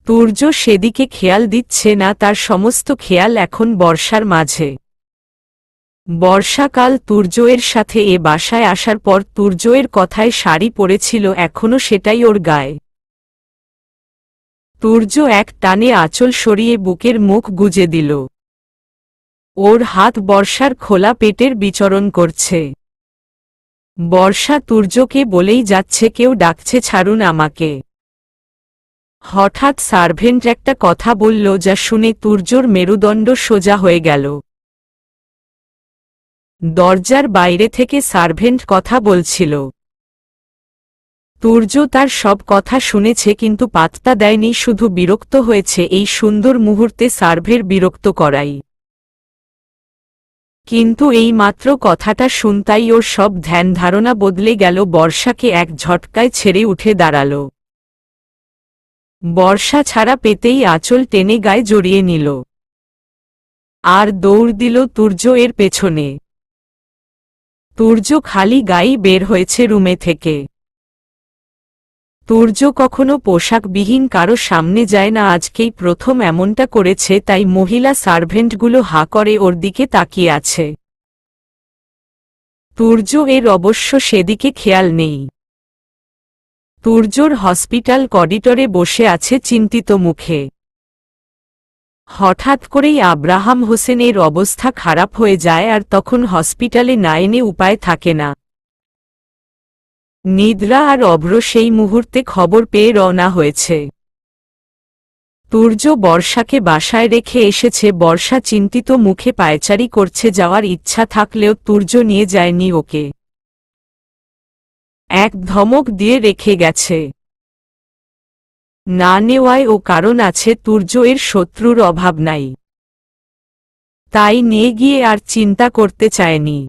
তুর্য সেদিকে খেয়াল দিচ্ছে না, তার সমস্ত খেয়াল এখন বর্ষার মাঝে। বর্ষাকাল তুর্যের সাথে এ বাসায় আসার পর তুর্যের কথায় শাড়ি পরেছিল, এখনো সেটাই ওর গায়ে। তুর্য এক টানে আঁচল সরিয়ে বুকের মুখ গুজে দিল। ওর হাত বর্ষার খোলা পেটের বিচরণ করছে। বর্ষা তুর্যকে বলেই যাচ্ছে, কেউ ডাকছে, ছাড়ুন আমাকে। হঠাৎ সার্ভেন্ট একটা কথা বলল যা শুনে তুর্যর মেরুদণ্ড সোজা হয়ে গেল। দরজার বাইরে থেকে সার্ভেন্ট কথা বলছিল। তুর্য তার সব কথা শুনেছে কিন্তু পাত্তা দেয়নি, শুধু বিরক্ত হয়েছে এই সুন্দর মুহূর্তে সার্ভের বিরক্ত করাই। কিন্তু এই মাত্র কথাটা শুনতাই ওর সব ধ্যান ধারণা বদলে গেল। বর্ষাকে এক ঝটকায় ছেড়ে উঠে দাঁড়াল। বর্ষা ছাড়া পেতেই আঁচল টেনে গায়ে জড়িয়ে নিল আর দৌড় দিল তুর্য এর পেছনে। তুর্য খালি গায়েই বের হয়েছে রুমে থেকে। তুর্য কখনো পোশাকবিহীন কারো সামনে যায় না, আজকেই প্রথম এমনটা করেছে, তাই মহিলা সার্ভেন্টগুলো হা করে ওর দিকে তাকিয়ে আছে। তুর্য এর অবশ্য সেদিকে খেয়াল নেই। তুর্যর হসপিটাল করিডোরে বসে আছে চিন্তিত মুখে। হঠাৎ করেই আব্রাহাম হোসেনের অবস্থা খারাপ হয়ে যায় আর তখন হসপিটালে না এনে উপায় থাকে না। নিদ্রা আর অভ্র সেই মুহূর্তে খবর পেয়ে রওনা হয়েছে। তুর্য বর্ষাকে বাসায় রেখে এসেছে। বর্ষা চিন্তিত মুখে পায়চারি করছে, যাওয়ার ইচ্ছা থাকলেও তুর্য নিয়ে যায়নি ওকে। এক ধমক দিয়ে রেখে গেছে। না নেওয়ায় ও কারণ আছে, তুর্য এর শত্রুর অভাব নাই, তাই নিয়ে গিয়ে আর চিন্তা করতে চায়নি।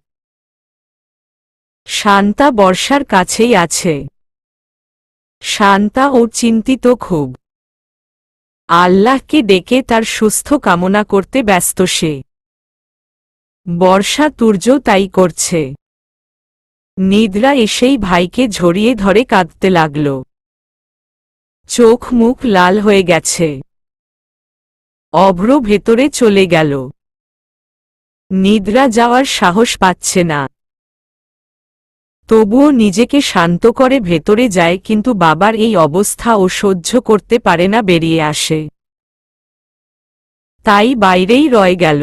শান্তা বর্ষার কাছেই আছে। শান্তা ও চিন্তিত খুব। আল্লাহকে ডেকে তার সুস্থ কামনা করতে ব্যস্ত সে। বর্ষা তুর্য তাই করছে। নিদ্রা এসেই ভাইকে ঝরিয়ে ধরে কাঁদতে লাগল। চোখ মুখ লাল হয়ে গেছে। অভ্র ভেতরে চলে গেল। নিদ্রা যাওয়ার সাহস পাচ্ছে না। তবুও নিজেকে শান্ত করে ভেতরে যায়, কিন্তু বাবার এই অবস্থা ও সহ্য করতে পারে না, বেরিয়ে আসে। তাই বাইরেই রয়ে গেল।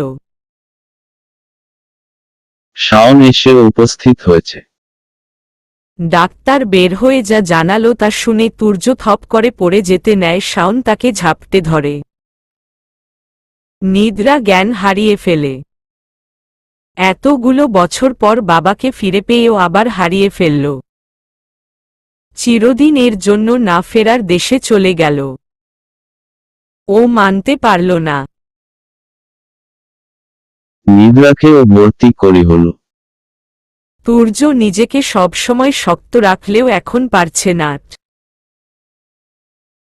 শাওন এসে উপস্থিত হয়েছে। ডাক্তার বের হয়ে যা জানালো তা শুনে তুর্য থপ করে পড়ে যেতে নেয়। শাওন তাকে ঝাপটে ধরে। নিদ্রা জ্ঞান হারিয়ে ফেলে। এতগুলো বছর পর বাবাকে ফিরে পেয়েও আবার হারিয়ে ফেলল। চিরদিন এর জন্য না ফেরার দেশে চলে গেল। ও মানতে পারল না। নিদ্রাকেও ভর্তি করি হল। তুর্য নিজেকে সবসময় শক্ত রাখলেও এখন পারছে না।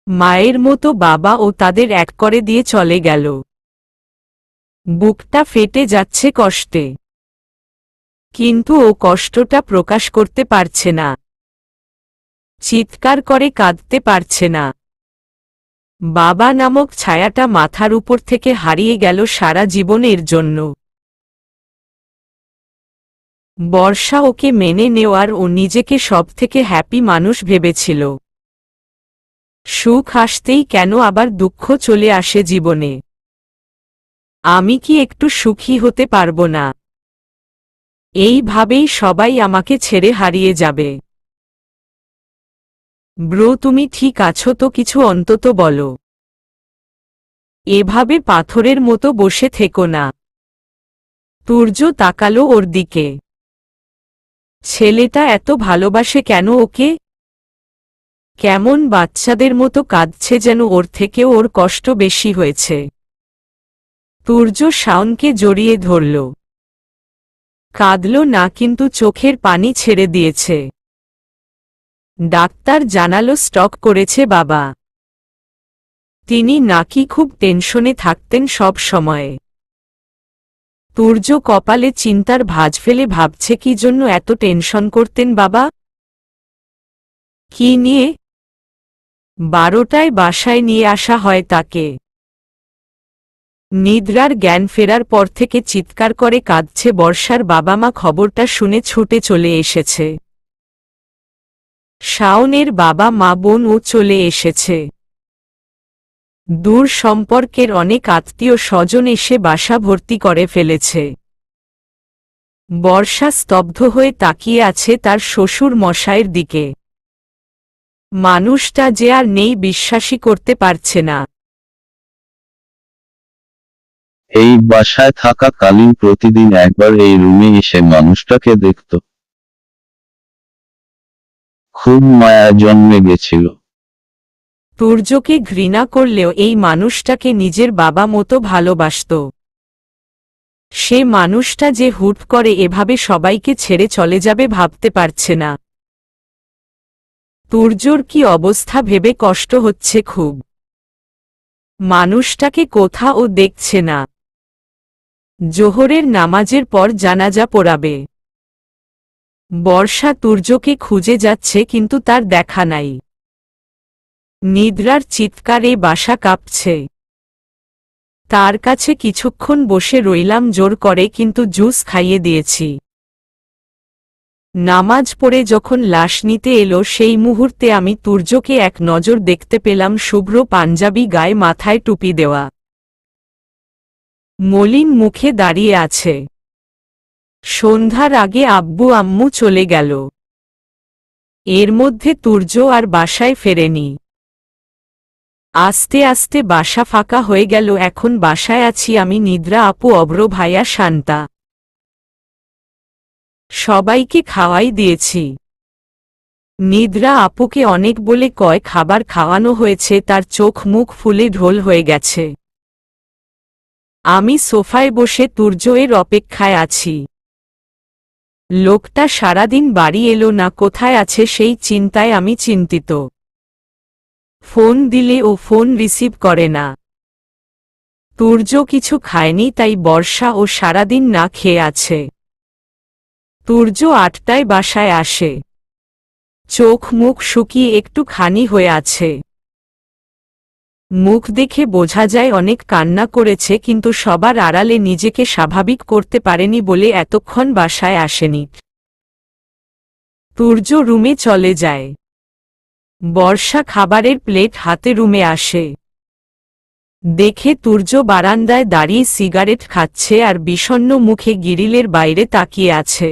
মায়ের মতো বাবা ও তাদের এক করে দিয়ে চলে গেল। বুকটা ফেটে যাচ্ছে কষ্টে, কিন্তু ও কষ্টটা প্রকাশ করতে পারছে না। চিৎকার করে কাঁদতে পারছে না। বাবা নামক ছায়াটা মাথার উপর থেকে হারিয়ে গেল সারা জীবনের জন্য। বর্ষা ওকে মেনে নেওয়ার ও নিজেকে সবথেকে হ্যাপি মানুষ ভেবেছিল। সুখ আসতেই কেন আবার দুঃখ চলে আসে জীবনে? আমি কি একটু সুখী হতে পারব না? এইভাবেই সবাই আমাকে ছেড়ে হারিয়ে যাবে। ব্রো, তুমি ঠিক আছো তো? কিছু অন্তত বলো। এভাবে পাথরের মতো বসে থেকো না। তুর্য তাকালো ওর দিকে। ছেলেটা এত ভালোবাসে কেন ওকে? কেমন বাচ্চাদের মতো কাঁদছে, যেন ওর থেকেও ওর কষ্ট বেশি হয়েছে। তুর্য শাওনকে জড়িয়ে ধরল। কাঁদল না, কিন্তু চোখের পানি ছেড়ে দিয়েছে। ডাক্তার জানালো স্ট্রোক করেছে বাবা। তিনি নাকি খুব টেনশনে থাকতেন সব সময়। তুর্য কপালে চিন্তার ভাঁজ ফেলে ভাবছে কি জন্য এত টেনশন করতেন বাবা। কি নিয়ে? 12টায় বাসায় নিয়ে আসা হয় তাকে। নিদ্রার জ্ঞান ফেরার পর থেকে চিৎকার করে কাঁদছে বর্ষার বাবা মা খবরটা শুনে ছুটে চলে এসেছে। শাওনের বাবা মা বোনও চলে এসেছে। দূর সম্পর্কের অনেক আত্মীয় স্বজন এসে বাসা ভর্তি করে ফেলেছে। বর্ষা স্তব্ধ হয়ে তাকিয়ে আছে তার শ্বশুর মশাইয়ের দিকে। মানুষটা যে আর নেই বিশ্বাসই করতে পারছে না। এই বাসায় থাকাকালীন প্রতিদিন একবার এই রুমে এসে মানুষটাকে দেখত। খুব মায়া জন্মে গেছিল। তুর্যকে ঘৃণা করলেও এই মানুষটাকে নিজের বাবা মতো ভালোবাসত। সে মানুষটা যে হুট করে এভাবে সবাইকে ছেড়ে চলে যাবে ভাবতে পারছে না। তুর্যর কি অবস্থা ভেবে কষ্ট হচ্ছে খুব। মানুষটাকে কোথাও দেখছে না। জোহরের নামাজের পর জানাজা পড়াবে। বর্ষা তুর্যকে খুঁজে যাচ্ছে কিন্তু তার দেখা নাই। নিদ্রার চিৎকারে বাসা কাঁপছে। তার কাছে কিছুক্ষণ বসে রইলাম জোর করে কিন্তু জুস খাইয়ে দিয়েছি। নামাজ পড়ে যখন লাশ নিতে এলো সেই মুহূর্তে আমি তুর্যকে এক নজর দেখতে পেলাম। শুভ্র পাঞ্জাবি গায়ে মাথায় টুপি দেওয়া, মলিন মুখে দাঁড়িয়ে আছে। সন্ধ্যার আগে আব্বু আম্মু চলে গেল। এর মধ্যে তুর্য আর বাসায় ফেরেনি। আস্তে আস্তে বাসা ফাঁকা হয়ে গেল। এখন বাসায় আছি আমি, নিদ্রা আপু, অভ্র ভাইয়া, শান্তা। সবাইকে খাওয়াই দিয়েছি। নিদ্রা আপুকে অনেক বলে কয় খাবার খাওয়ানো হয়েছে, তার চোখ মুখ ফুলে ঢোল হয়ে গেছে। আমি সোফায় বসে তুর্যের অপেক্ষায় আছি। লোকটা সারাদিন বাড়ি এলো না, কোথায় আছে সেই চিন্তায় আমি চিন্তিত। ফোন দিলে ও ফোন রিসিভ করে না। তুর্য কিছু খায়নি, তাই বর্ষা ও সারাদিন না খেয়ে আছে। তুর্য 8টায় বাসায় আসে। চোখ মুখ শুকিয়ে একটু খানি হয়ে আছে। মুখ দেখে বোঝা যায় অনেক কান্না করেছে, কিন্তু সবার আড়ালে নিজেকে স্বাভাবিক করতে পারেনি বলে এতক্ষণ বাসায় আসেনি। তুর্য রুমে চলে যায়। বর্ষা খাবারের প্লেট হাতে রুমে আসে। দেখে তুর্য বারান্দায় দাঁড়িয়ে সিগারেট খাচ্ছে আর বিষণ্ণ মুখে গ্রিলের বাইরে তাকিয়ে আছে।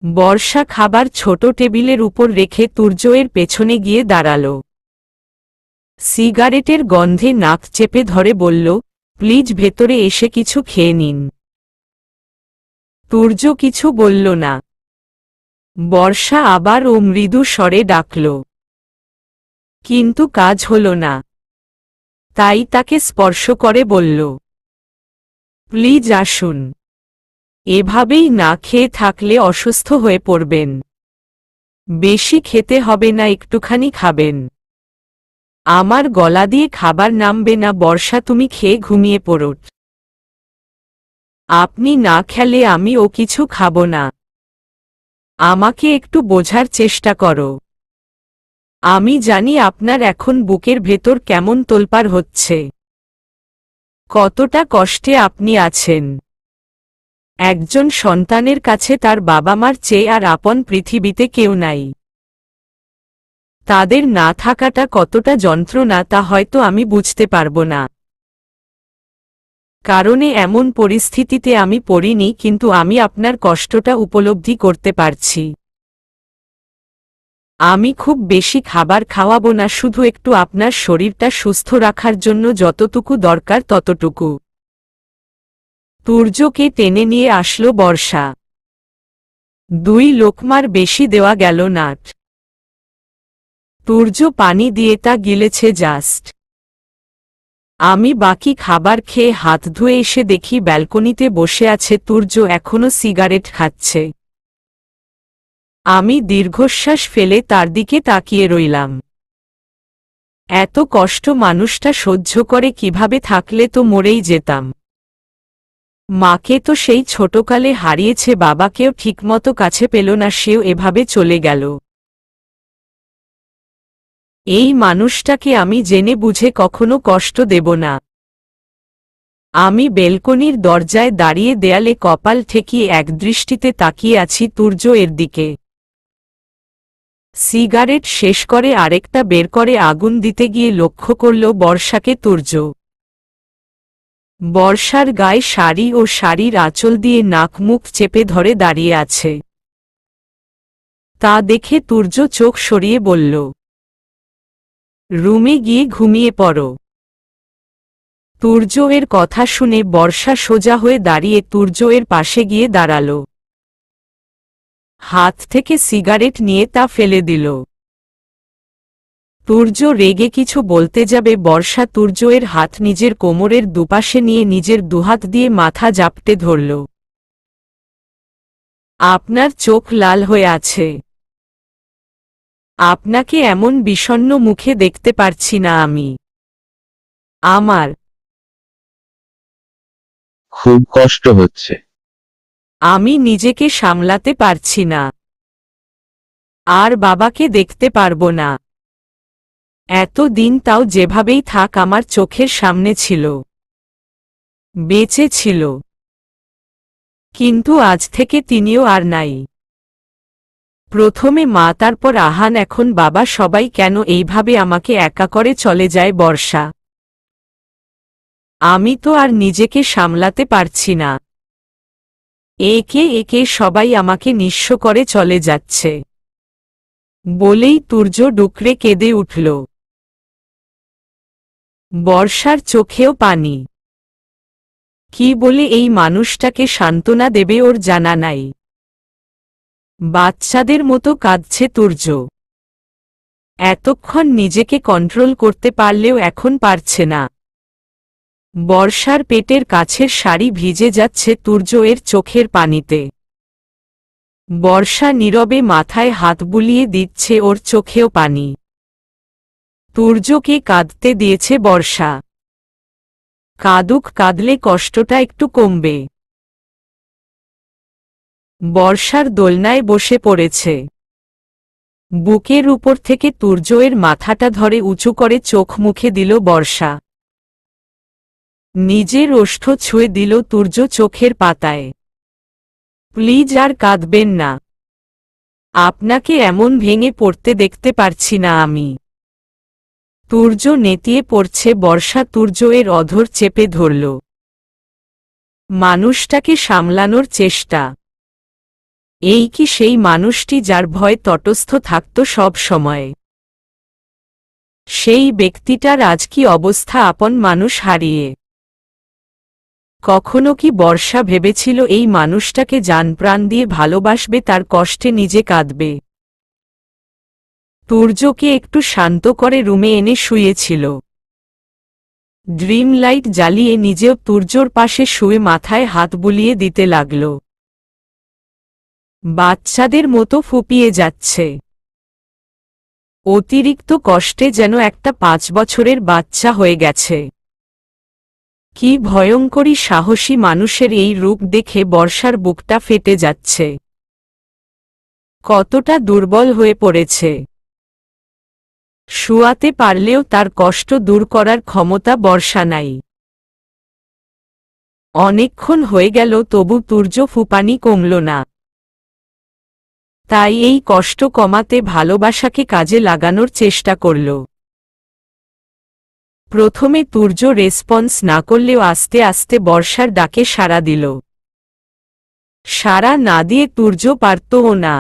বর্ষা খাবার ছোট টেবিলের উপর রেখে তুর্যের পেছনে গিয়ে দাঁড়াল। সিগারেটের গন্ধে নাক চেপে ধরে বলল, প্লিজ ভেতরে এসে কিছু খেয়ে নিন। তুর্য কিছু বলল না। বর্ষা আবার ও মৃদু স্বরে ডাকল, কিন্তু কাজ হল না। তাই তাকে স্পর্শ করে বলল, প্লিজ আসুন। এভাবেই না খেয়ে থাকলে অসুস্থ হয়ে পড়বেন। বেশি খেতে হবে না, একটুখানি খাবেন। আমার গলা দিয়ে খাবার নামবে না। বর্ষা, তুমি খেয়ে ঘুমিয়ে পড়ো। আপনি না খেলে আমিও কিছু খাব না। আমাকে একটু বোঝার চেষ্টা করো। আমি জানি আপনার এখন বুকের ভেতর কেমন তোলপাড় হচ্ছে, কতটা কষ্টে আপনি আছেন। একজন সন্তানের কাছে তার বাবা মার চেয়ে আর আপন পৃথিবীতে কেউ নাই। তাদের না থাকাটা কতটা যন্ত্রণা তা হয়তো আমি বুঝতে পারব না, কারণে এমন পরিস্থিতিতে আমি পড়িনি, কিন্তু আমি আপনার কষ্টটা উপলব্ধি করতে পারছি। আমি খুব বেশি খাবার খাওয়াবো না, শুধু একটু আপনার শরীরটা সুস্থ রাখার জন্য যতটুকু দরকার ততটুকু। তুর্যকে টেনে নিয়ে আসলো বর্ষা। 2 লোকমার বেশি দেওয়া গেল না। তুর্য পানি দিয়ে তা গিলেছে জাস্ট। আমি বাকি খাবার খেয়ে হাত ধুয়ে এসে দেখি ব্যালকনিতে বসে আছে তুর্য, এখনো সিগারেট খাচ্ছে। আমি দীর্ঘশ্বাস ফেলে তার দিকে তাকিয়ে রইলাম। এত কষ্ট মানুষটা সহ্য করে কিভাবে, থাকলে তো মরেই যেতাম। মাকে তো সেই ছোটকালে হারিয়েছে, বাবাকেও ঠিকমতো কাছে পেল না, সেও এভাবে চলে গেল। এই মানুষটাকে আমি জেনে বুঝে কখনো কষ্ট দেব না। আমি বেলকনির দরজায় দাঁড়িয়ে দেয়ালে কপাল ঠেকিয়ে একদৃষ্টিতে তাকিয়ে আছি তুর্য এর দিকে। সিগারেট শেষ করে আরেকটা বের করে আগুন দিতে গিয়ে লক্ষ্য করল বর্ষাকে তুর্য। বর্ষার গায়ে শাড়ি ও শাড়ির আঁচল দিয়ে নাক মুখ চেপে ধরে দাঁড়িয়ে আছে। তা দেখে তুর্য চোখ সরিয়ে বলল, রুমে গিয়ে ঘুমিয়ে পড়ো। তুর্য এর কথা শুনে বর্ষা সোজা হয়ে দাঁড়িয়ে তুর্য এর পাশে গিয়ে দাঁড়াল। হাত থেকে সিগারেট নিয়ে তা ফেলে দিল। তুর্য রেগে কিছু বলতে যাবে, বর্ষা তুর্য এর হাত নিজের কোমরের দুপাশে নিয়ে নিজের দুহাত দিয়ে মাথা জাপটে ধরল। আপনার চোখ লাল হয়ে আছে। আপনাকে এমন বিষণ্ণ মুখে দেখতে পারছি না আমি। আমার খুব কষ্ট হচ্ছে। আমি নিজেকে সামলাতে পারছি না। আর বাবাকে দেখতে পারবো না। এত দিন তাও যেভাবেই থাক আমার চোখের সামনে ছিল, বেঁচে ছিল। কিন্তু আজ থেকে তিনিও আর নাই। প্রথমে মা, তারপর আহান, এখন বাবা, সবাই কেন এইভাবে আমাকে একা করে চলে যায় বর্ষা? আমি তো আর নিজেকে সামলাতে পারছি না। একে একে সবাই আমাকে নিঃস্ব করে চলে যাচ্ছে। বলেই তুর্য ডুকরে কেঁদে উঠল। বর্ষার চোখেও পানি। কি বলে এই মানুষটাকে সান্ত্বনা দেবে ওর জানা নাই। বাচ্চাদের মতো কাঁদছে তুর্য। এতক্ষণ নিজেকে কন্ট্রোল করতে পারলেও এখন পারছে না। বর্ষার পেটের কাছের শাড়ি ভিজে যাচ্ছে তুর্য এর চোখের পানিতে। বর্ষা নীরবে মাথায় হাত বুলিয়ে দিচ্ছে, ওর চোখেও পানি। তুর্যকে কাঁদতে দিয়েছে বর্ষা। কাঁদুক, কাঁদলে কষ্টটা একটু কমবে। বর্ষার দোলনায় বসে পড়েছে। বুকের উপর থেকে তুর্য এর মাথাটা ধরে উঁচু করে চোখ মুখে দিল বর্ষা। নিজের ওষ্ঠ ছুঁয়ে দিল তুর্য চোখের পাতায়। প্লিজ আর কাঁদবেন না। আপনাকে এমন ভেঙে পড়তে দেখতে পারছি না আমি। তুর্য নেতিয়ে পড়ছে। বর্ষা তুর্য এর অধর চেপে ধরল। মানুষটাকে সামলানোর চেষ্টা। এই কি সেই মানুষটি যার ভয়ে তটস্থ থাকত সব সময়? সেই ব্যক্তিটার আজ কি অবস্থা আপন মানুষ হারিয়ে? কখনো কি বর্ষা ভেবেছিল এই মানুষটাকে জানপ্রাণ দিয়ে ভালোবাসবে, তার কষ্টে নিজে কাঁদবে? তুর্যকে একটু শান্ত করে রুমে এনে শুয়েছিল। ড্রিম লাইট জ্বালিয়ে নিজেও তুর্যর পাশে শুয়ে মাথায় হাত বুলিয়ে দিতে লাগল। বাচ্চাদের মতো ফুপিয়ে যাচ্ছে। অতিরিক্ত কষ্টে যেন একটা 5 বছরের বাচ্চা হয়ে গেছে। কি ভয়ঙ্করী সাহসী মানুষের এই রূপ দেখে বর্ষার বুকটা ফেটে যাচ্ছে। কতটা দুর্বল হয়ে পড়েছে। শুয়াতে পারলেও তার কষ্ট দূর করার ক্ষমতা বর্ষা নাই। অনেকক্ষণ হয়ে গেল তবু তুর্য ফুপানি কমল না। তাই এই কষ্ট কমাতে ভালোবাসাকে কাজে লাগানোর চেষ্টা করল। প্রথমে তুর্য রেসপন্স না করলেও আস্তে আস্তে বর্ষার ডাকে সাড়া দিল। সাড়া না দিয়ে তুর্য পারতও না।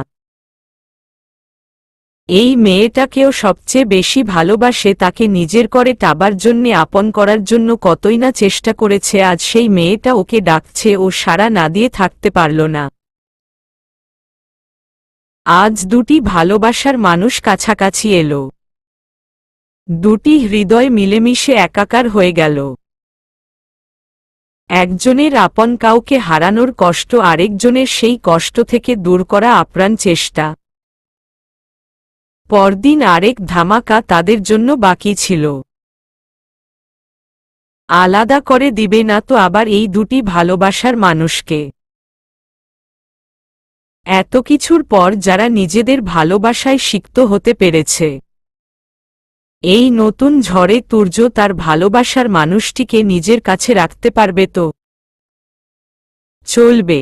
এই মেয়েটাকেও সবচেয়ে বেশি ভালোবাসে, তাকে নিজের করে টাবার জন্যে, আপন করার জন্য কতই না চেষ্টা করেছে। আজ সেই মেয়েটা ওকে ডাকছে, ও সাড়া না দিয়ে থাকতে পারল না। আজ দুটি ভালোবাসার মানুষ কাছাকাছি এলো। দুটি হৃদয় মিলেমিশে একাকার হয়ে গেল। একজনের আপন কাউকে হারানোর কষ্ট, আরেকজনের সেই কষ্ট থেকে দূর করা আপ্রাণ চেষ্টা। পরদিন আরেক ধামাকা তাদের জন্য বাকি ছিল। আলাদা করে দিবে না তো আবার এই দুটি ভালোবাসার মানুষকে। এত কিছুর পর যারা নিজেদের ভালোবাসায় সিক্ত হতে পেরেছে, এই নতুন ঝড়ে তুর্য তার ভালোবাসার মানুষটিকে নিজের কাছে রাখতে পারবে তো? চলবে।